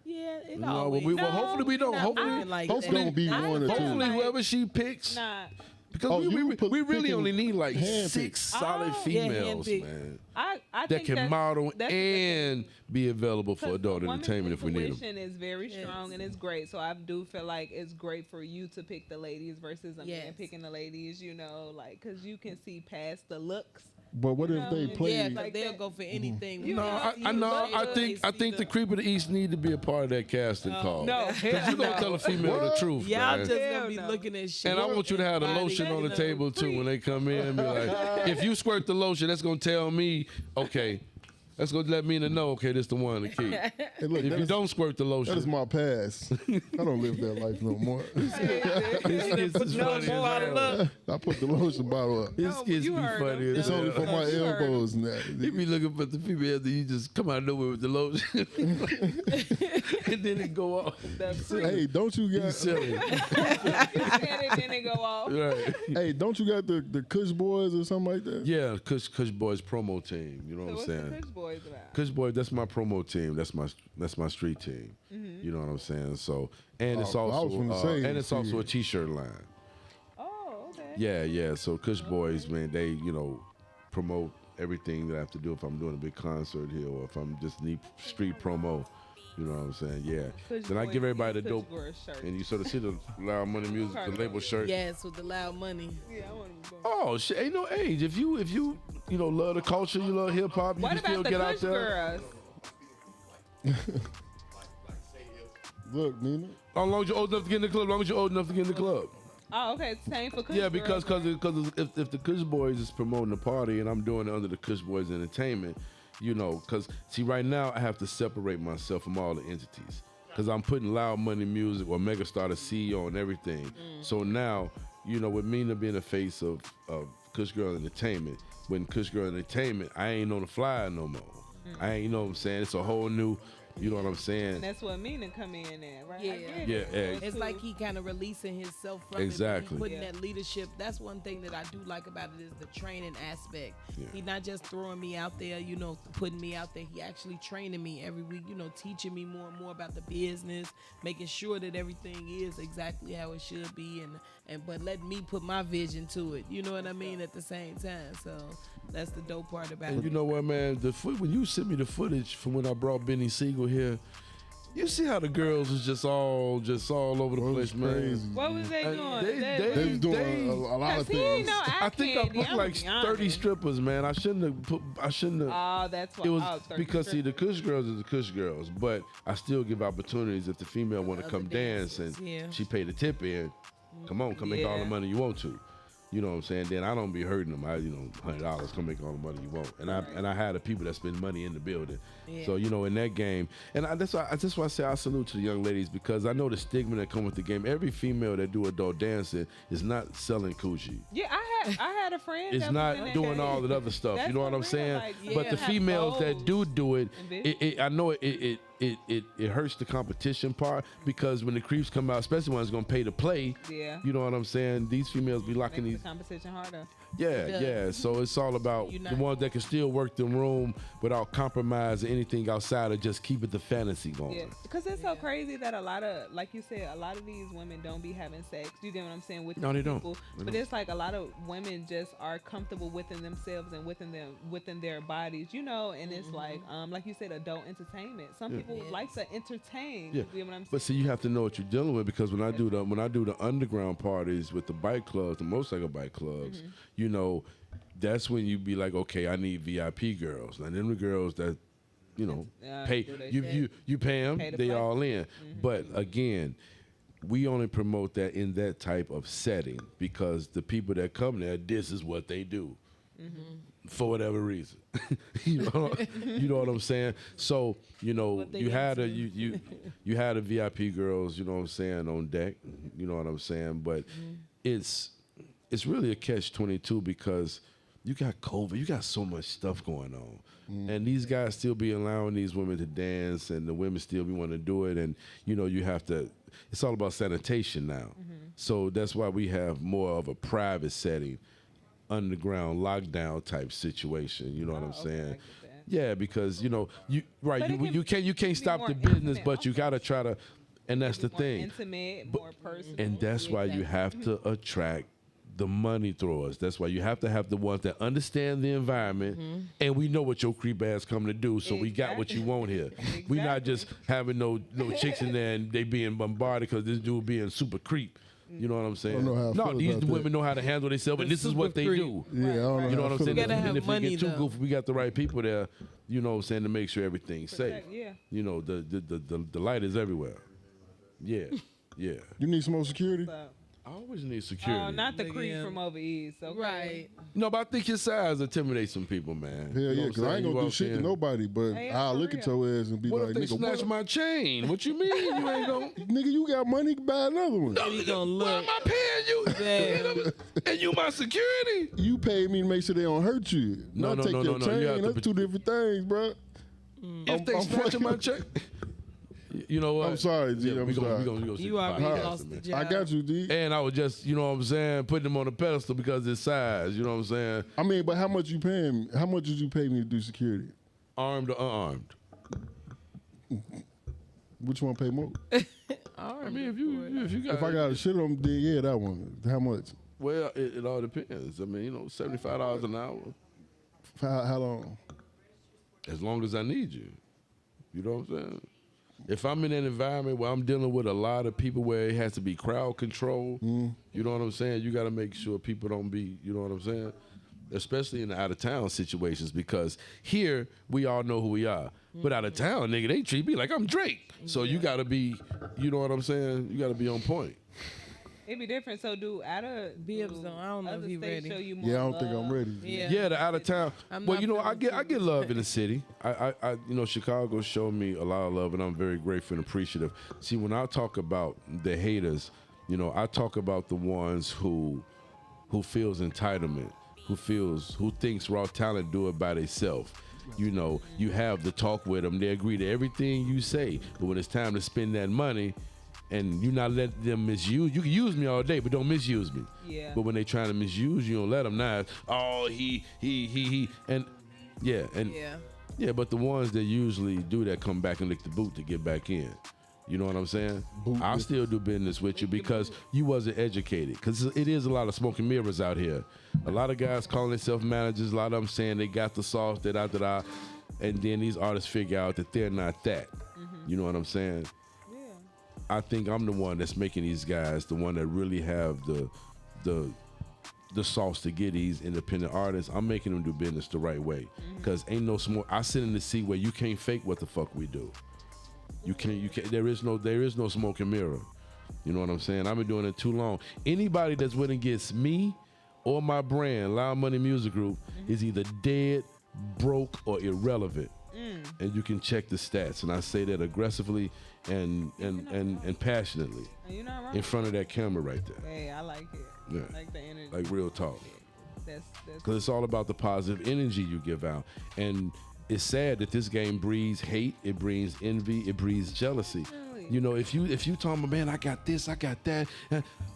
Yeah, it No, always. but hopefully we don't. Not Hopefully, moving like Hopefully that. gonna be I one or feel two. hopefully like- whoever she picks, Nah, because Oh, we you really picking only need like handpicked. 6 solid Oh. Yeah, females, handpicked. man, I that think can that's, model that's a good thing. and be available for 'Cause adult woman's entertainment if we need them. intuition is very strong Yes. and it's great. So I do feel like it's great for you to pick the ladies versus a man Yes. picking the ladies. You know, like because you can see past the looks. But what if know, they yeah, play? Yeah, like because they'll that. go for anything. You No, know, I know. I think They the see Creep of the East need to be a part of that casting call. No, Because you gonna tell a female the truth, Y'all man. just Hell gonna be no. looking at shit. And I want you to have the Body, lotion on the you know. table too when they come in and be like, if you squirt the lotion, that's gonna tell me, okay, that's gonna let me know, okay, this the one to keep. Hey, look, If that you is- don't squirt the that is lotion, my past. I don't live that life no more. it's Put the funny lotion as bottle hell. up. I put the lotion bottle up. His No, kids you be heard funny him. as It's only hell. for my You heard him. elbows now. You be looking for the female that you just come out of nowhere with the lotion, and then it go off. The freak. Hey, don't you You got? silly, You said it, then it go off. right? Hey, don't you got the Kush Boys or something like that? Yeah, Kush Boys promo team. You know So what I'm what's saying? the Kush Boys about? Kush Boys, that's my promo team. That's my street team. You know what I'm saying? So, and it's Oh, I was also gonna say, and it's also see. a T-shirt line. Oh, okay. Yeah. So Kush Boys, man, they promote everything that I have to do if I'm doing a big concert here or if I'm just need street promo. You know what I'm saying? Yeah. Kush Then I Boys give everybody the Kush dope, Boys shirt. and you sort of see the Loud Money Music, the label shirt. Yes, with the loud money. Yeah, I want to go. Oh shit, ain't no age. If you love the culture, you love hip hop, you What can still about the get out Kush there. girls? Look, Nina. As long as you're old enough to get in the club, as long as you're old enough to get in the club. Oh, okay. Same for Kush Yeah, because girls. if the Kush Boys is promoting the party and I'm doing it under the Kush Boys Entertainment, because see right now I have to separate myself from all the entities because I'm putting Loud Money Music or Megastar the CEO and everything. So now with Mina being the face of Kush Girl Entertainment, when Kush Girl Entertainment, I ain't on the flyer no more. I ain't, you know what I'm saying? It's a whole new, you know what I'm saying? And that's what Mina come in at, right? I Yeah. get Yeah, it. yeah. It's like he kind of releasing himself from Exactly. it, putting Yeah. that leadership. That's one thing that I do like about it is the training aspect. Yeah. He's not just throwing me out there, putting me out there. He actually training me every week, teaching me more and more about the business, making sure that everything is exactly how it should be, but letting me put my vision to it. You know what I mean? At the same time, so that's the dope part about And it. you know what, man? When you sent me the footage from when I brought Benny Siegel here, you see how the girls was just all over the It was place, man. crazy. What was they doing? they- They was doing a lot of Cause he ain't things. no eye I think I candy, booked I'ma like be 30 honest. strippers, man. I shouldn't have. Oh, that's what. It was oh, 30 because see, the strippers. Kush girls is the Kush girls, but I still give opportunities if the female want to Other come dance and dancers, yeah. she pay the tip in. Come on, come make all the Yeah. money you want to. You know what I'm saying? Then I don't be hurting them. $100, come make all the money you want. And I had the people that spend money in the building. Yeah. So in that game, and that's why I say I salute to the young ladies because I know the stigma that come with the game. Every female that do adult dancing is not selling coochie. Yeah, I had a friend. It's that was in not that doing game. all that other stuff. That's You know what for I'm real, saying? like, But yeah, the have females that goals do it, and vision. I know it hurts the competition part because when the creeps come out, especially when it's gonna pay to play. Yeah. You know what I'm saying? These females be locking Makes these. the competition harder. Yeah, does. yeah. So it's all about You're the not- ones that can still work the room without compromising anything outside of just keeping the fantasy going. Yeah, because it's so crazy that a lot of, like you said, a lot of these women don't be having sex. You get what I'm saying? With No, they don't. people. They But don't. it's like a lot of women just are comfortable within themselves and within their bodies, and it's like you said, adult entertainment. Some people Yes. like to entertain. Yeah, You get what I'm saying? but see, you have to know what you're dealing with because when I do the underground parties with the bike clubs, the motorcycle bike clubs, that's when you be like, okay, I need VIP girls, and then the girls that pay do they you pay them, Pay to they play. all in. But again, we only promote that in that type of setting because the people that come there, this is what they do. For whatever reason, you know what I'm saying. So What they you had into. you had a VIP girls, you know what I'm saying, on deck, you know what I'm saying. But it's really a catch-22 because you got COVID, you got so much stuff going on, and these guys still be allowing these women to dance, and the women still be wanting to do it, and you have to. It's all about sanitation now. So that's why we have more of a private setting, underground lockdown type situation. You know what I'm Oh, okay, I saying? get that. Yeah, because you know you right. But it You can you be can't stop more the business, intimate but you also. gotta try to, and that's the More thing. intimate, But- more personal. And that's why you have to attract the money throwers. That's why you have to have the ones that understand the environment, and we know what your creep ass coming to do. So we got what you want here. We not just having no chicks in there and they being bombarded because this dude being super creep. You know what I'm saying? know how I No, feel these about women that. know how to handle themselves, and The this is super what they creep. do. Yeah, I don't know You know how what I I'm feel saying? gotta about And have if we money, get too though. goofy, we got the right people there. You know what I'm saying, to make sure everything's safe. Yeah. You know, the light is everywhere. Yeah, yeah. You need some more security? So, I always need security. oh, not the Look at creep him. from over east. Okay. Right. No, but I think your size intimidates some people, man. Hell You know yeah, what because I'm I ain't saying? gonna You do shit to walk in- nobody, but Hey, I'll for look at real. your ass and be What like, if they nigga, snatch what? my chain? What you mean you ain't gonna? Nigga, you got money to buy another one. He gonna Why look. am I paying you? Damn. And you my security? You paid me to make sure they don't hurt you. No, Not no, take no, your no, chain. you have to That's two different things, bro. If they I'm snatching my check, you know what? I'm sorry, G, I'm we sorry. gonna see You the already podcast, lost the man. job. I got you, D. And I was just, you know what I'm saying, putting him on a pedestal because of his size. You know what I'm saying? I mean, but how much you paying me? How much did you pay me to do security? Armed or unarmed? Which one pay more? I mean, if you got, If I got a shit on, then yeah, that one. How much? well, it all depends. I mean, you know, $75 an hour, For how long? as long as I need you. You know what I'm saying? If I'm in an environment where I'm dealing with a lot of people where it has to be crowd control, you know what I'm saying? You got to make sure people don't be, you know what I'm saying? Especially in the out of town situations, because here we all know who we are. But out of town, nigga, they treat me like I'm Drake. So you got to be, you know what I'm saying? You got to be on point. It'd be different. So do out of Bibbs, though, I don't know if other he states ready. show you more Yeah, I don't think I'm love? ready. Yeah. Yeah, the out of town. I'm Well, not you know, I feeling get love in the city. I you know, Chicago showed me a lot of love, and I'm very grateful and appreciative. See, when I talk about the haters, you know, I talk about the ones who feels entitlement, who thinks raw talent do it by themselves. You know, you have the talk with them. They agree to everything you say, but when it's time to spend that money, and you not let them misuse. You can use me all day, but don't misuse me. Yeah. But when they trying to misuse you, don't let them now. Oh, he, and yeah, and Yeah. yeah. But the ones that usually do that come back and lick the boot to get back in. You know what I'm saying? I'll still do business with you because you wasn't educated. Because it is a lot of smoke and mirrors out here. A lot of guys calling themselves managers. A lot of them saying they got the sauce, da. And then these artists figure out that they're not that. You know what I'm saying? Yeah. I think I'm the one that's making these guys the one that really have the sauce to get these independent artists. I'm making them do business the right way. Because ain't no smoke. I sit in the seat where you can't fake what the fuck we do. You can't. There is no smoke and mirror. You know what I'm saying? I've been doing it too long. Anybody that's went against me or my brand, Loud Money Music Group, is either dead, broke, or irrelevant. And you can check the stats. And I say that aggressively and passionately And you're not wrong. in front of that camera right there. Hey, I like it. Yeah. I like the energy. Like real talk. That's Because it's all about the positive energy you give out. And it's sad that this game breeds hate, it breeds envy, it breeds jealousy. Really? You know, if you talking about, man, I got this, I got that,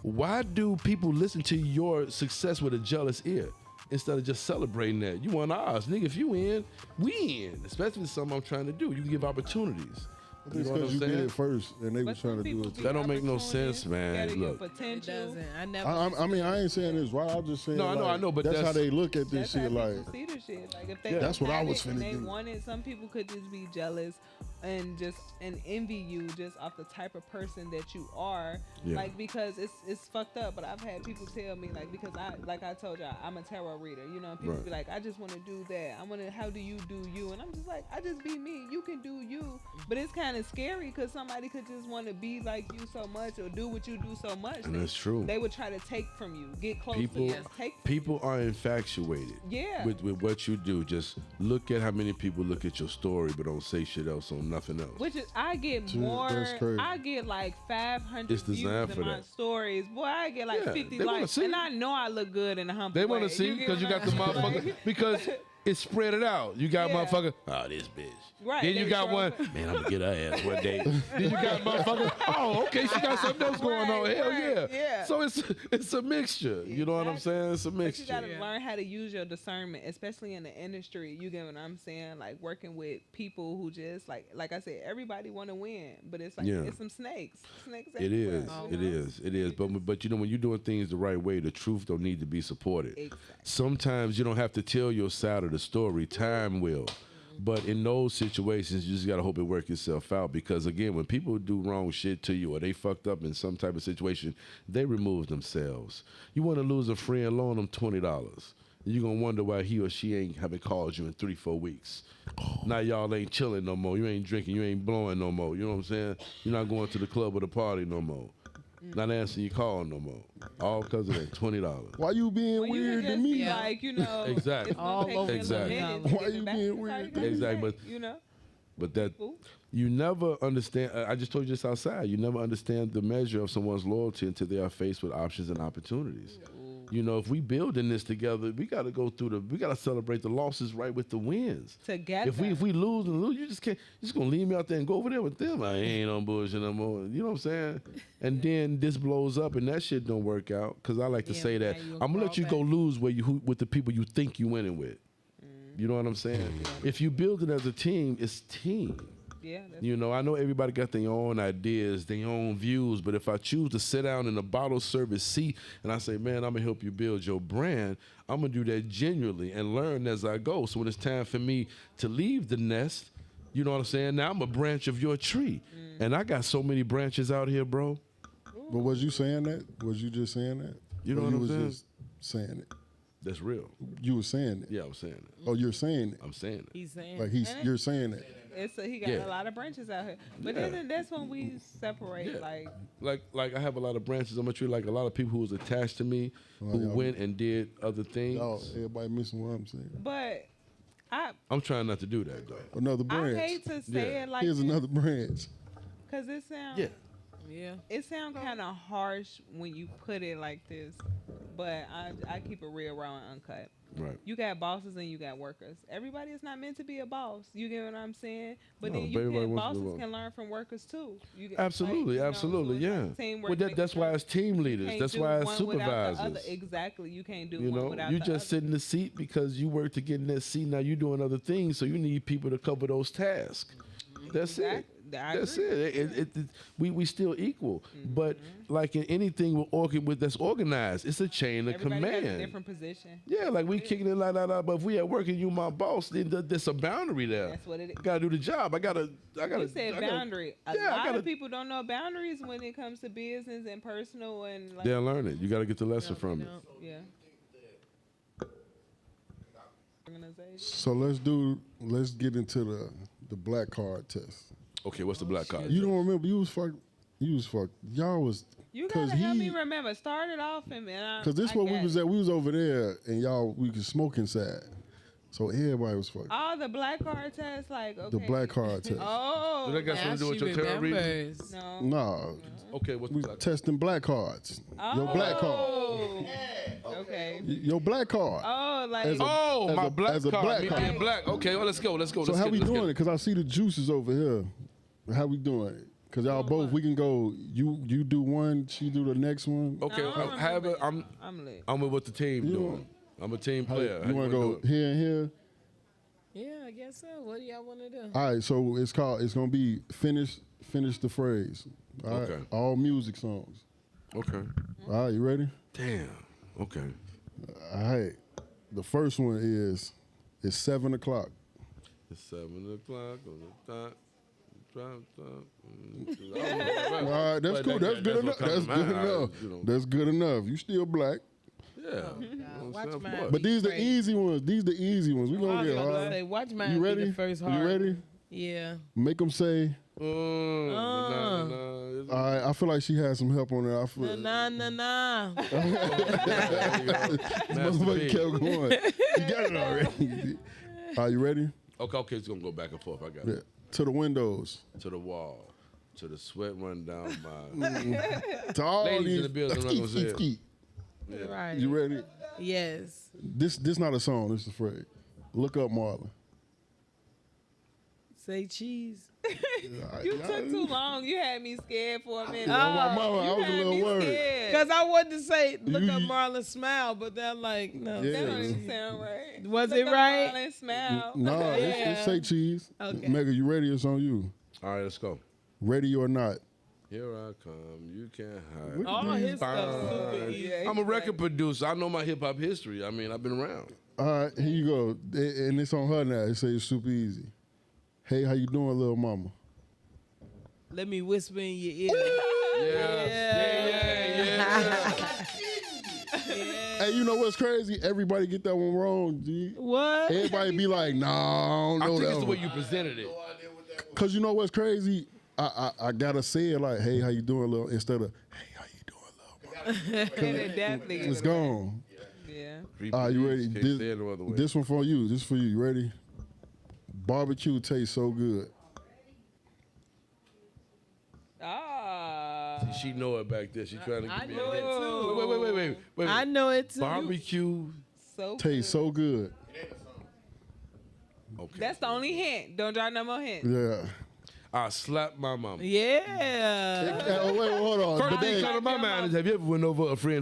why do people listen to your success with a jealous ear instead of just celebrating that? You want ours, nigga. If you in, we in. Especially something I'm trying to do. You can give opportunities. I You think know it's what because I'm you did saying? it first, and they But was trying some to do people it be too. That don't make no opportunists, sense, man. gotta get Look. It potential. doesn't. I never. I mean, I ain't saying this right. I'm just saying. No, I know, like, I know, but that's how that's- they look at this That's how shit. Like, people see the shit. Like if they Yeah. That's what I had was it and finna they do. wanted, some people could just be jealous and envy you just off the type of person that you are. Yeah. Like because it's fucked up. But I've had people tell me like because I told y'all I'm a tarot reader. You know, and people Right. be like, I just want to do that. I want to. How do you do you? And I'm just like, I just be me. You can do you. But it's kind of scary because somebody could just want to be like you so much or do what you do so much. And that's true. They would try to take from you, get close People, to you, take. people are infatuated Yeah. with what you do. Just look at how many people look at your story but don't say shit else on nothing else. Which is, I get Dude, more. that's crazy. I get like 500 It's views designed in for my that. stories. Boy, I get like Yeah, 50 they wanna likes, see. and I know I look good in a hump. They want to see because you got the motherfucker. Because It's spread it out. You got Yeah. motherfucker, oh, this bitch. Right, Then you they got throw one, it. man, I'm gonna get her ass one day. Then you got motherfucker, oh, okay, she got something else going on. Right, Hell right, yeah. yeah. So it's a mixture. You know what I'm saying? It's a But you mixture. gotta learn how to use your discernment, especially in the industry. You get what I'm saying? Like working with people who just like I said, everybody want to win, but it's like Yeah. it's some snakes. Snakes. It everywhere, is. you It know? is. It is. But you know, when you're doing things the right way, the truth don't need to be supported. Exactly. Sometimes you don't have to tell your side of the story. Time will. But in those situations, you just gotta hope it works itself out. Because again, when people do wrong shit to you or they fucked up in some type of situation, they remove themselves. You want to lose a friend, loan them $20. You're gonna wonder why he or she haven't called you in 3-4 weeks. Now y'all ain't chilling no more. You ain't drinking. You ain't blowing no more. You know what I'm saying? You're not going to the club or the party no more. Not answering your call no more. All because of that $20. Why you being Well, you weird can to just me? be like, you know, Exactly. it's gonna All take over me a little Exactly. minute to Why get you it back. being That's how weird? you gotta Exactly, say, you know. But that People. you never understand. I just told you this outside. You never understand the measure of someone's loyalty until they are faced with options and opportunities. You know, if we building this together, we got to go through we got to celebrate the losses right with the wins. Together. If we lose and lose, you just can't. You're just gonna leave me out there and go over there with them. I ain't on bullshit no more. You know what I'm saying? And then this blows up and that shit don't work out. Because I like to Yeah, say now that you I'm gonna let you go crawl lose with the people you think you winning with. You know what I'm saying? If you build it as a team, it's team. Yeah. That's You know, I know everybody got their own ideas, their own views, but if I choose to sit down in a bottle service seat and I say, man, I'm going to help you build your brand, I'm going to do that genuinely and learn as I go. So when it's time for me to leave the nest, you know what I'm saying? Now I'm a branch of your tree. And I got so many branches out here, bro. But was you saying that? Was you just saying that? You know Or what you I'm was saying? just saying it. That's real. You were saying it. Yeah, I'm saying it. Oh, you're saying it. I'm saying it. He's saying. Like you're saying it. he got Yeah. a lot of branches out here. But Yeah. then that's when we separate. Yeah. Like Like I have a lot of branches. I'm gonna treat like a lot of people who was attached to me, who y'all- went and did other things. Y'all, everybody missing what I'm saying. but I I'm trying not to do that though. Another I branch. hate to say Yeah. it like Here's another branch. because it sounds Yeah. Yeah. it sounds kind of harsh when you put it like this, but I keep it real, raw, and uncut. Right. You got bosses and you got workers. Everybody is not meant to be a boss. You get what I'm saying? But No, then everybody wants to be a bosses boss. can learn from workers too. You get, Absolutely, so absolutely, it's yeah. like teamwork Well, makes that's the why dream it's team work. leaders. You can't That's do why it's one without the other. supervisors. Exactly. You can't do You one know, without you the just other. sit in the seat because you work to get in that seat. Now you're doing other things, so you need people to cover those tasks. That's it. Exactly. I That's agree. it. We still equal, but like in anything that's organized, it's a chain of Everybody command. has a different position. Yeah, like we kicking it like that. But if we at work and you my boss, then there's a boundary there. That's what it is. I gotta do the job. I gotta. You said boundary. A yeah, I lot gotta- of people don't know boundaries when it comes to business and personal and like They'll learn it. You gotta get the lesson from it. yeah. Organization. So let's get into the black card test. Okay, what's the black card? You don't remember you was fucked. Y'all was You cause gotta help he me remember. Started off and because this what we was at. We was over there and we could smoke inside. So everybody was fucked. all the black card tests, like okay. The black card test. Oh, Do that got something to do with your tarot reading? no. No, Okay, what's the we black card? testing black cards. Your black card. Oh, okay. Your black card. Oh, like As a- Oh, as my a- black as a card. black Me card. being black. Okay, well, let's go. So how we doing it? Because I see the juices over here. How we doing it? Because y'all both, we can go. You do one, she do the next one. Okay, No, I don't however, remember I'm lit. I'm with what the team You doing. I'm a team How- player. How you want to wanna go do it? here and here? Yeah, I guess so. What do y'all want to do? All right, so it's gonna be finish the phrase. All right, Okay. all music songs. Okay. All right, you ready? Damn. Okay. All right. The first one is it's 7 o'clock. It's 7 o'clock on the dot. Drop top. All right, that's cool. That's good enough. That's good enough. That's good enough. You still black. Yeah. Watch Of mine. course. But these the Great. easy ones. These the easy ones. We I gonna was get gonna hard. say, watch mine You be ready? the first You hard. ready? Yeah. Make them say. Nah. All right, I feel like she had some help on there. I feel. Nah. Master Motherfucker P. kept going. You got it already. Are you ready? Okay, it's gonna go back and forth. I got Yeah. it. To the windows. To the wall. To the sweat run down my. To all Ladies in these. the building, I'm not gonna say it. Skeet. Right. You ready? Yes. This not a song. This is a phrase. Look up Marlon. Say cheese. You took too long. You had me scared for a minute. Yeah, my mama, You I was a had little me worried. scared. Because I wanted to say, look You- up Marlon smile, but they're like, no. Yeah. That don't even sound right. Was Look it up right? Marlon, smile. No, it Yeah. say cheese. Okay. Mega, you ready? It's on you. All right, let's go. Ready or not? Here I come. You can't hide. What All his stuff Fine. super easy. Yeah, I'm a record producer. I know my hip hop history. I mean, I've been around. All right, here you go. And it's on her now. It says super easy. Hey, how you doing, little mama? Let me whisper in your ear. Yeah. Hey, you know what's crazy? Everybody get that one wrong, G. What? Everybody be like, nah, I don't I know think that it's the way one. you presented it. Cause you know what's crazy? I gotta say it like, hey, how you doing, little? Instead of, hey, how you doing, little mama? And it definitely It's is. gone. Yeah. You ready? Can't say it no other way. This one for you. This for you. You ready? Barbecue tastes so good. Ah. She know it back there. She trying to I get me. know it too. Wait. I know it too. Barbecue. So Tastes good. so good. Okay. That's the only hint. Don't drop no more hints. Yeah. I slapped my mama. Yeah. Oh, wait, hold on. First But thing they- come to my mind is, have you ever went over a friend